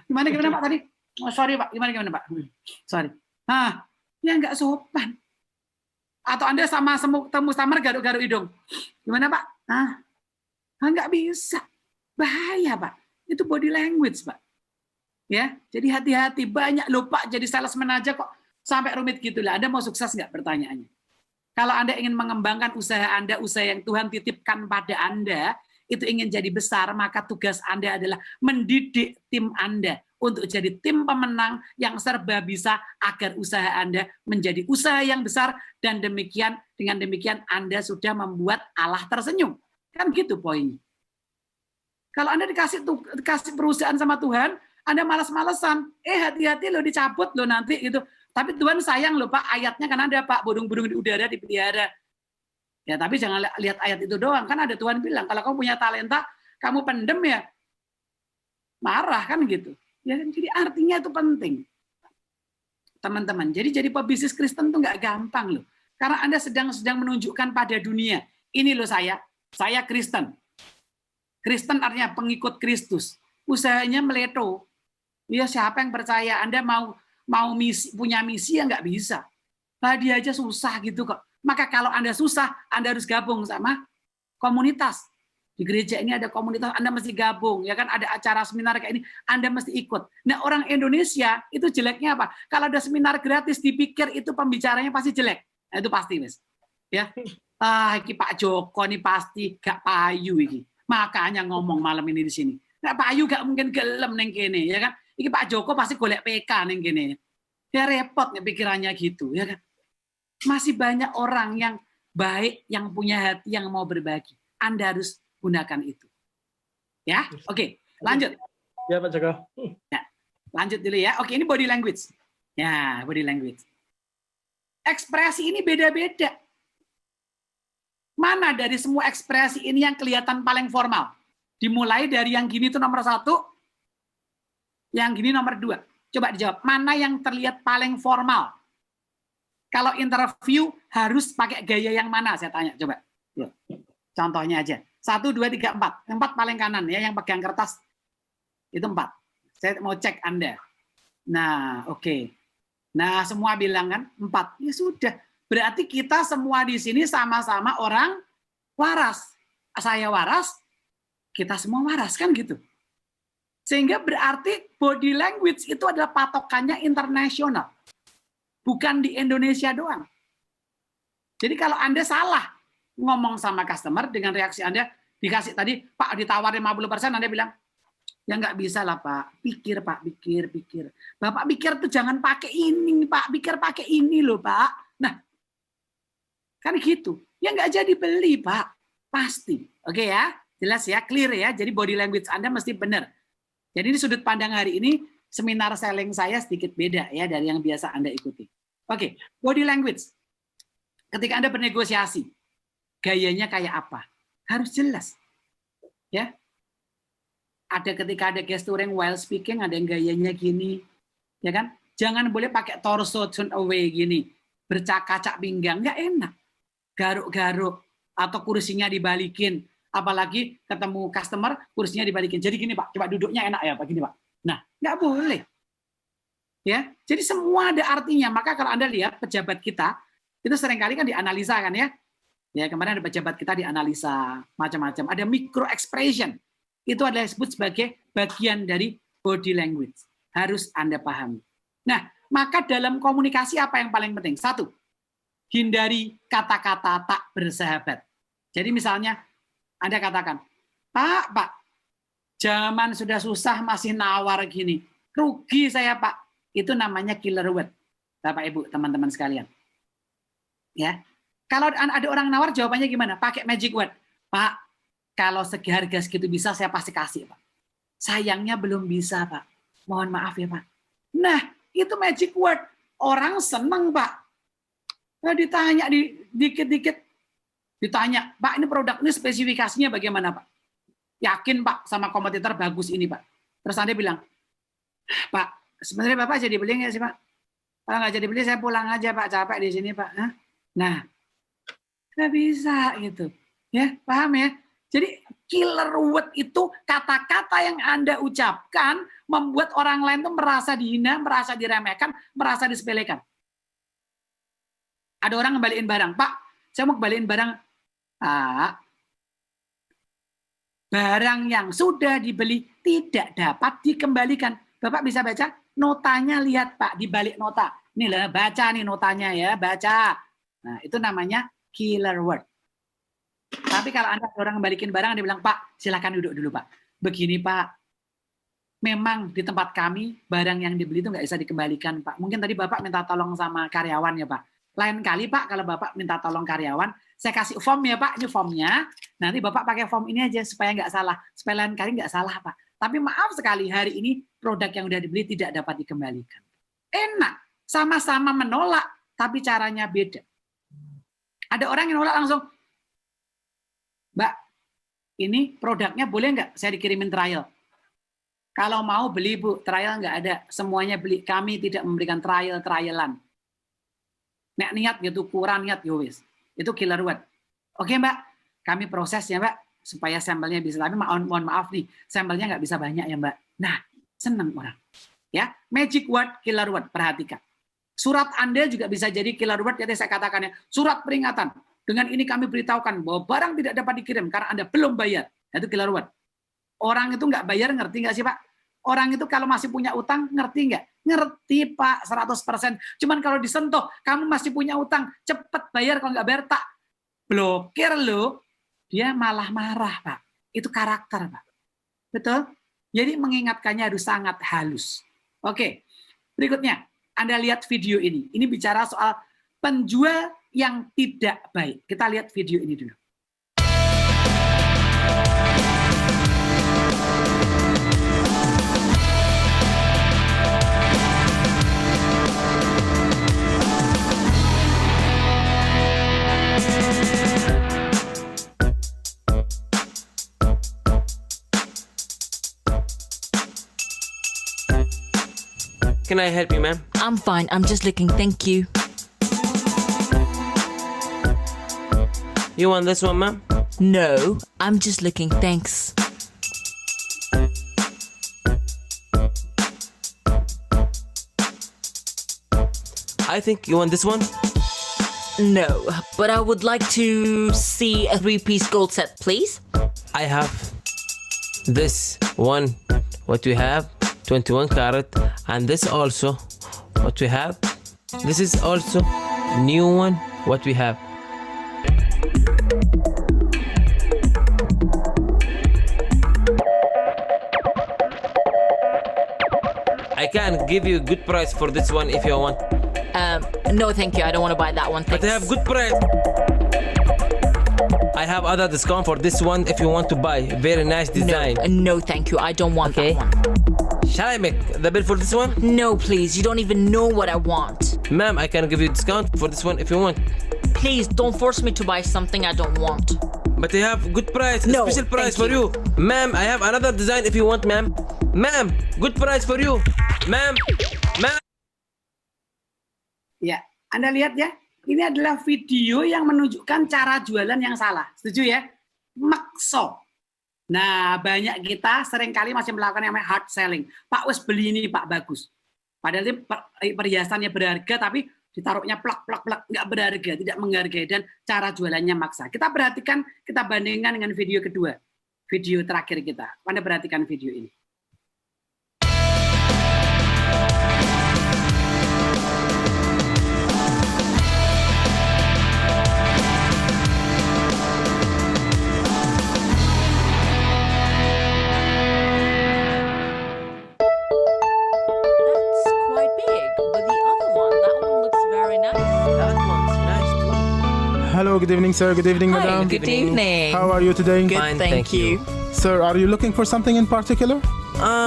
gimana Pak tadi? Oh, sorry Pak, gimana Pak? Sorry. Nah, ya nggak sopan. Atau Anda sama temu customer garuk-garuk hidung. Gimana Pak? Nggak bisa. Bahaya Pak. Itu body language Pak. Ya, jadi hati-hati. Banyak loh Pak, jadi salesman aja kok sampai rumit gitu lah. Anda mau sukses nggak pertanyaannya? Kalau Anda ingin mengembangkan usaha Anda, usaha yang Tuhan titipkan pada Anda, itu ingin jadi besar, maka tugas Anda adalah mendidik tim Anda untuk jadi tim pemenang yang serba bisa agar usaha Anda menjadi usaha yang besar dan dengan demikian Anda sudah membuat Allah tersenyum. Kan gitu poinnya. Kalau Anda dikasih perusahaan sama Tuhan, Anda malas-malesan, hati-hati lo dicabut lo nanti gitu. Tapi Tuhan sayang lo Pak, ayatnya kan ada Pak, burung-burung di udara dipelihara. Ya tapi jangan lihat ayat itu doang, kan ada Tuhan bilang kalau kamu punya talenta, kamu pendem ya marah kan gitu. Ya, jadi artinya itu penting, teman-teman. Jadi pebisnis Kristen tuh nggak gampang loh, karena Anda sedang menunjukkan pada dunia, ini loh saya Kristen. Kristen artinya pengikut Kristus. Usahanya meleto. Ya siapa yang percaya? Anda mau punya misi ya nggak bisa. Dia aja susah gitu kok. Maka kalau Anda susah, Anda harus gabung sama komunitas. Di gereja ini ada komunitas, Anda mesti gabung, ya kan? Ada acara seminar kayak ini, Anda mesti ikut. Nah, orang Indonesia itu jeleknya apa? Kalau ada seminar gratis, dipikir itu pembicaranya pasti jelek. Nah, itu pasti, Mas. Ya. Iki Pak Joko nih pasti gak payu iki. Makanya ngomong malam ini di sini. Gak payu gak mungkin gelem neng kene, ya kan? Iki Pak Joko pasti golek PK neng kene. Ya repot nih pikirannya gitu, ya kan? Masih banyak orang yang baik, yang punya hati, yang mau berbagi. Anda harus gunakan itu. Ya, oke, lanjut. Ya Pak Joko. Ya, lanjut dulu ya. Oke, ini body language. Ya, body language. Ekspresi ini beda-beda. Mana dari semua ekspresi ini yang kelihatan paling formal? Dimulai dari yang gini itu nomor 1, yang gini nomor 2. Coba dijawab, mana yang terlihat paling formal? Kalau interview harus pakai gaya yang mana? Saya tanya, coba. Contohnya aja. 1, 2, 3, 4. 4 paling kanan ya, yang pegang kertas. Itu 4. Saya mau cek Anda. Nah, oke. Nah, semua bilang kan 4. Ya sudah. Berarti kita semua di sini sama-sama orang waras. Saya waras, kita semua waras kan gitu. Sehingga berarti body language itu adalah patokannya internasional. Bukan di Indonesia doang. Jadi kalau Anda salah ngomong sama customer dengan reaksi Anda, dikasih tadi, Pak ditawar 50%, Anda bilang, ya nggak bisa lah Pak, pikir Pak, pikir. Bapak pikir tuh jangan pakai ini Pak, pikir pakai ini loh Pak. Nah, kan gitu. Ya nggak jadi beli, Pak. Pasti. Oke ya? Jelas ya? Clear ya? Jadi body language Anda mesti benar. Jadi ini sudut pandang hari ini, seminar selling saya sedikit beda ya dari yang biasa Anda ikuti. Oke, body language. Ketika Anda bernegosiasi, gayanya kayak apa? Harus jelas. Ya. Ada ketika ada gesturing while speaking, ada yang gayanya gini. Ya kan? Jangan boleh pakai torso turn away gini. Bercak-cak pinggang, nggak enak. Garuk-garuk atau kursinya dibalikin, apalagi ketemu customer kursinya dibalikin. Jadi gini Pak, coba duduknya enak ya Pak, gini Pak. Nah, nggak boleh. Ya, jadi semua ada artinya. Maka kalau Anda lihat pejabat kita itu seringkali kan dianalisa kan ya. Ya kemarin ada pejabat kita dianalisa macam-macam. Ada micro expression. Itu adalah disebut sebagai bagian dari body language. Harus Anda pahami. Nah, maka dalam komunikasi apa yang paling penting? 1. Hindari kata-kata tak bersahabat. Jadi misalnya Anda katakan, Pak, zaman sudah susah masih nawar gini. Rugi saya Pak. Itu namanya killer word. Bapak Ibu, teman-teman sekalian. Ya. Kalau ada orang nawar jawabannya gimana? Pakai magic word. Pak, kalau segi harga segitu bisa saya pasti kasih Pak. Sayangnya belum bisa Pak. Mohon maaf ya Pak. Nah, itu magic word. Orang seneng Pak. Nah, ditanya dikit-dikit, ditanya, Pak ini produk ini spesifikasinya bagaimana Pak? Yakin Pak sama kompetitor bagus ini Pak. Terus Anda bilang, Pak, sebenarnya Bapak jadi beli nggak sih Pak? Kalau nggak jadi beli saya pulang aja Pak, capek di sini Pak. Nah, nggak bisa gitu. Ya, paham ya? Jadi killer word itu kata-kata yang Anda ucapkan membuat orang lain tuh merasa dihina, merasa diremehkan, merasa disepelekan. Ada orang ngembaliin barang, Pak, saya mau kembaliin barang. Barang yang sudah dibeli tidak dapat dikembalikan. Bapak bisa baca notanya, lihat Pak, di balik nota. Nih lah, baca nih notanya ya, baca. Nah, itu namanya killer word. Tapi kalau Anda orang ngembalikin barang, Anda bilang, Pak, silakan duduk dulu Pak. Begini Pak, memang di tempat kami barang yang dibeli itu nggak bisa dikembalikan Pak. Mungkin tadi Bapak minta tolong sama karyawan ya Pak. Lain kali Pak, kalau Bapak minta tolong karyawan, saya kasih form ya Pak, ini formnya. Nanti Bapak pakai form ini aja supaya nggak salah. Supaya lain kali nggak salah Pak. Tapi maaf sekali, hari ini produk yang udah dibeli tidak dapat dikembalikan. Enak, sama-sama menolak, tapi caranya beda. Ada orang yang nolak langsung, Mbak, ini produknya boleh nggak saya dikirimin trial? Kalau mau beli Bu, trial nggak ada. Semuanya beli, kami tidak memberikan trialan. Nek niat gitu, kurang niat yowis. Itu killer word. Oke Mbak, kami prosesnya Mbak, supaya sampelnya bisa. Tapi mohon maaf nih, sampelnya nggak bisa banyak ya Mbak. Nah, senang orang. Ya, magic word, killer word, perhatikan. Surat Anda juga bisa jadi killer word, jadi saya katakan ya, surat peringatan. Dengan ini kami beritahukan bahwa barang tidak dapat dikirim karena Anda belum bayar. Itu killer word. Orang itu nggak bayar, ngerti nggak sih Pak? Orang itu kalau masih punya utang, ngerti nggak? Ngerti Pak, 100%. Cuman kalau disentuh, kamu masih punya utang, cepat bayar, kalau nggak bayar tak. blokir loh, dia malah marah, Pak. Itu karakter, Pak. Betul? Jadi mengingatkannya harus sangat halus. Oke, berikutnya. Anda lihat video ini. Ini bicara soal penjual yang tidak baik. Kita lihat video ini dulu. Can I help you, ma'am? I'm fine. I'm just looking. Thank you. You want this one, ma'am? No, I'm just looking. Thanks. I think you want this one. No, but I would like to see a 3-piece gold set, please. I have this one. What we have, 21 karat, and this also. What we have. This is also new one. What we have. I can give you a good price for this one if you want. No, thank you. I don't want to buy that one. Thanks. But I have good price. I have other discount for this one if you want to buy. Very nice design. No, thank you. I don't want Okay. that one. Shall I make the bill for this one? No, please. You don't even know what I want. Ma'am, I can give you discount for this one if you want. Please don't force me to buy something I don't want. But I have good price, No, special price thank for you. Ma'am, I have another design if you want, ma'am. Ma'am, good price for you. Ma'am, ma'am. Ya, Anda lihat ya, ini adalah video yang menunjukkan cara jualan yang salah. Setuju ya? Makso. Nah, banyak kita seringkali masih melakukan yang namanya hard selling. Pak, wes beli ini, Pak, bagus. Padahal ini perhiasannya berharga, tapi ditaruhnya plak, nggak berharga, tidak menghargai, dan cara jualannya maksa. Kita perhatikan, kita bandingkan dengan video kedua. Video terakhir kita. Anda perhatikan video ini. That's quite big, but the other one, that one looks very nice. That one's nice too. Hello, good evening, sir. Good evening, Hi, madam. good evening. How are you today? Good, Fine, thank thank you. you. Sir, are you looking for something in particular?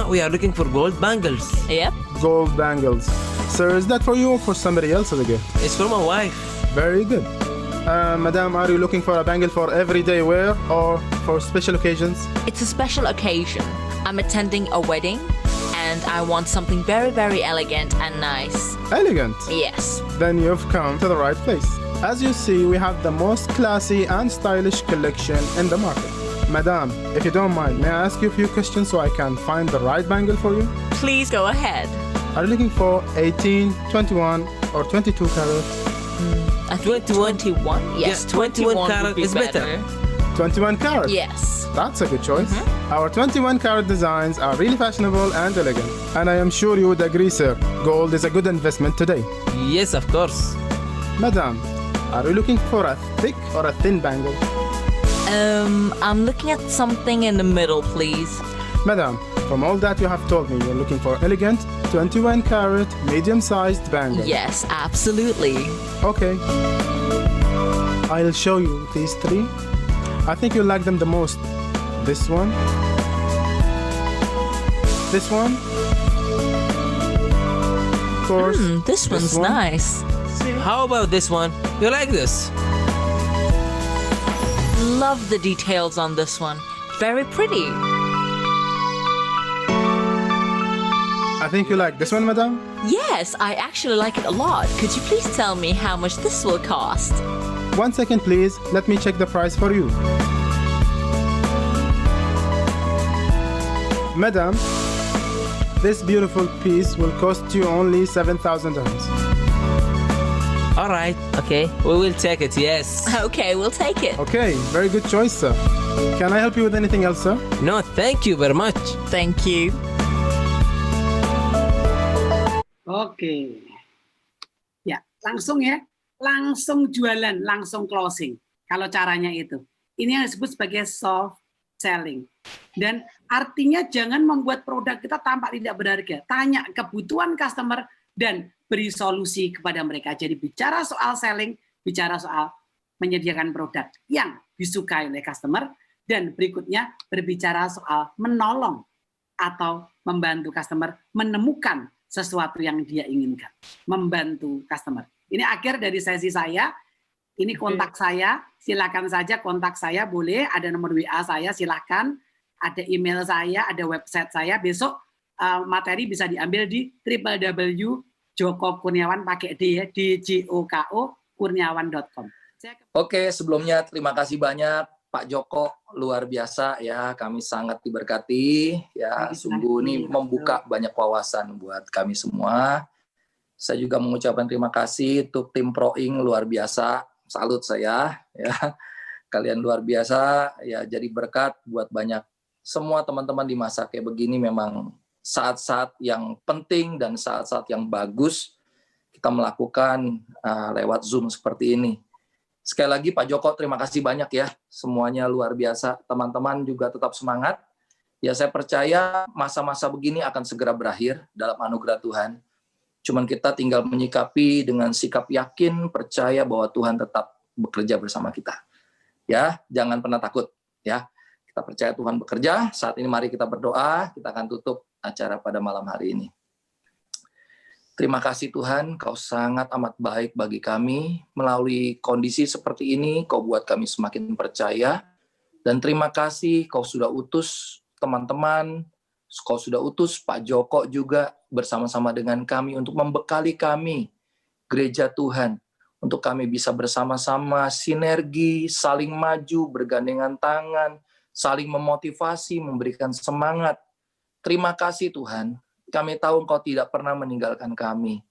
We are looking for gold bangles. Yep. Gold bangles. Sir, is that for you or for somebody else as a gift? It's for my wife. Very good. Madam, are you looking for a bangle for everyday wear or for special occasions? It's a special occasion. I'm attending a wedding, and I want something very, very elegant and nice. Elegant. Yes. Then you've come to the right place. As you see, we have the most classy and stylish collection in the market. Madam, if you don't mind, may I ask you a few questions so I can find the right bangle for you? Please go ahead. Are you looking for 18, 21, or 22 carat? I think 21? Yes, Yeah, 21 carat would be is better. 21 carat? Yes. That's a good choice. Our 21 carat designs are really fashionable and elegant. And I am sure you would agree, sir. Gold is a good investment today. Yes, of course. Madam, are you looking for a thick or a thin bangle? I'm looking at something in the middle, please. Madam, from all that you have told me, you're looking for elegant, 21 carat, medium-sized bangle. Yes, absolutely. Okay. I'll show you these three. I think you'll like them the most. This one. This one. Of course. This one's one. nice. How about this one? You like this? Love the details on this one. Very pretty. I think you like this one, madam. Yes, I actually like it a lot. Could you please tell me how much this will cost? 1 second, please. Let me check the price for you. Madam, this beautiful piece will cost you only $7,000. All right. Okay. We will take it. Yes. Okay, we'll take it. Okay, very good choice, sir. Can I help you with anything else, sir? No, thank you very much. Thank you. Oke. Ya, langsung ya. Langsung jualan, langsung closing. kalau caranya itu. Ini yang disebut sebagai soft selling. Dan artinya jangan membuat produk kita tampak tidak berharga. Tanya kebutuhan customer dan beri solusi kepada mereka. Jadi bicara soal selling, bicara soal menyediakan produk yang disukai oleh customer, dan berikutnya berbicara soal menolong atau membantu customer menemukan sesuatu yang dia inginkan. Membantu customer. Ini akhir dari sesi saya. Ini kontak saya, silakan saja kontak saya, boleh, ada nomor WA saya, silakan, ada email saya, ada website saya. Besok materi bisa diambil di www.jokokurniawan pakai D ya, di jokokurniawan.com. Oke, sebelumnya terima kasih banyak Pak Joko, luar biasa ya, kami sangat diberkati ya, sungguh ini membuka banyak wawasan buat kami semua. Saya juga mengucapkan terima kasih untuk tim Proing, luar biasa. Salut saya ya, kalian luar biasa ya, jadi berkat buat banyak semua teman-teman di masa kayak begini. Memang saat-saat yang penting dan saat-saat yang bagus kita melakukan lewat Zoom seperti ini. Sekali lagi Pak Joko, terima kasih banyak ya, semuanya luar biasa. Teman-teman juga tetap semangat ya, saya percaya masa-masa begini akan segera berakhir dalam anugerah Tuhan. Cuman kita tinggal menyikapi dengan sikap yakin, percaya bahwa Tuhan tetap bekerja bersama kita. Ya, jangan pernah takut. Ya, kita percaya Tuhan bekerja. Saat ini mari kita berdoa. Kita akan tutup acara pada malam hari ini. Terima kasih Tuhan, Kau sangat amat baik bagi kami. Melalui kondisi seperti ini, Kau buat kami semakin percaya. Dan terima kasih Kau sudah utus teman-teman, Kau sudah utus Pak Joko juga bersama-sama dengan kami untuk membekali kami, gereja Tuhan, untuk kami bisa bersama-sama sinergi, saling maju, bergandengan tangan, saling memotivasi, memberikan semangat. Terima kasih Tuhan, kami tahu Engkau tidak pernah meninggalkan kami.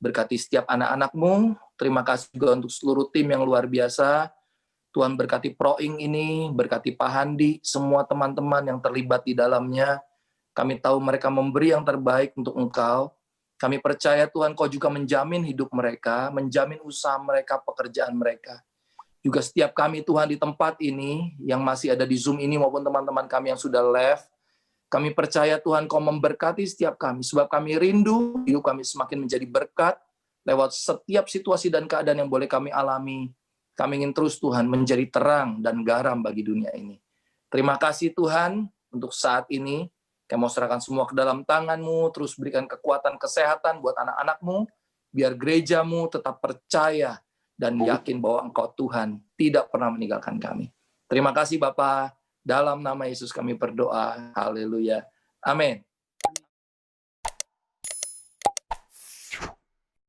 Berkati setiap anak-anak-Mu, terima kasih juga untuk seluruh tim yang luar biasa. Tuhan berkati Proing ini, berkati Pak Handi, semua teman-teman yang terlibat di dalamnya. Kami tahu mereka memberi yang terbaik untuk Engkau. Kami percaya Tuhan, Kau juga menjamin hidup mereka, menjamin usaha mereka, pekerjaan mereka. Juga setiap kami Tuhan di tempat ini, yang masih ada di Zoom ini maupun teman-teman kami yang sudah left, kami percaya Tuhan Kau memberkati setiap kami, sebab kami rindu hidup kami semakin menjadi berkat lewat setiap situasi dan keadaan yang boleh kami alami. Kami ingin terus Tuhan menjadi terang dan garam bagi dunia ini. Terima kasih Tuhan untuk saat ini. Kami mau serahkan semua ke dalam tangan-Mu, terus berikan kekuatan kesehatan buat anak-anak-Mu, biar gereja-Mu tetap percaya dan yakin bahwa Engkau Tuhan tidak pernah meninggalkan kami. Terima kasih Bapa, dalam nama Yesus kami berdoa. Haleluya. Amin.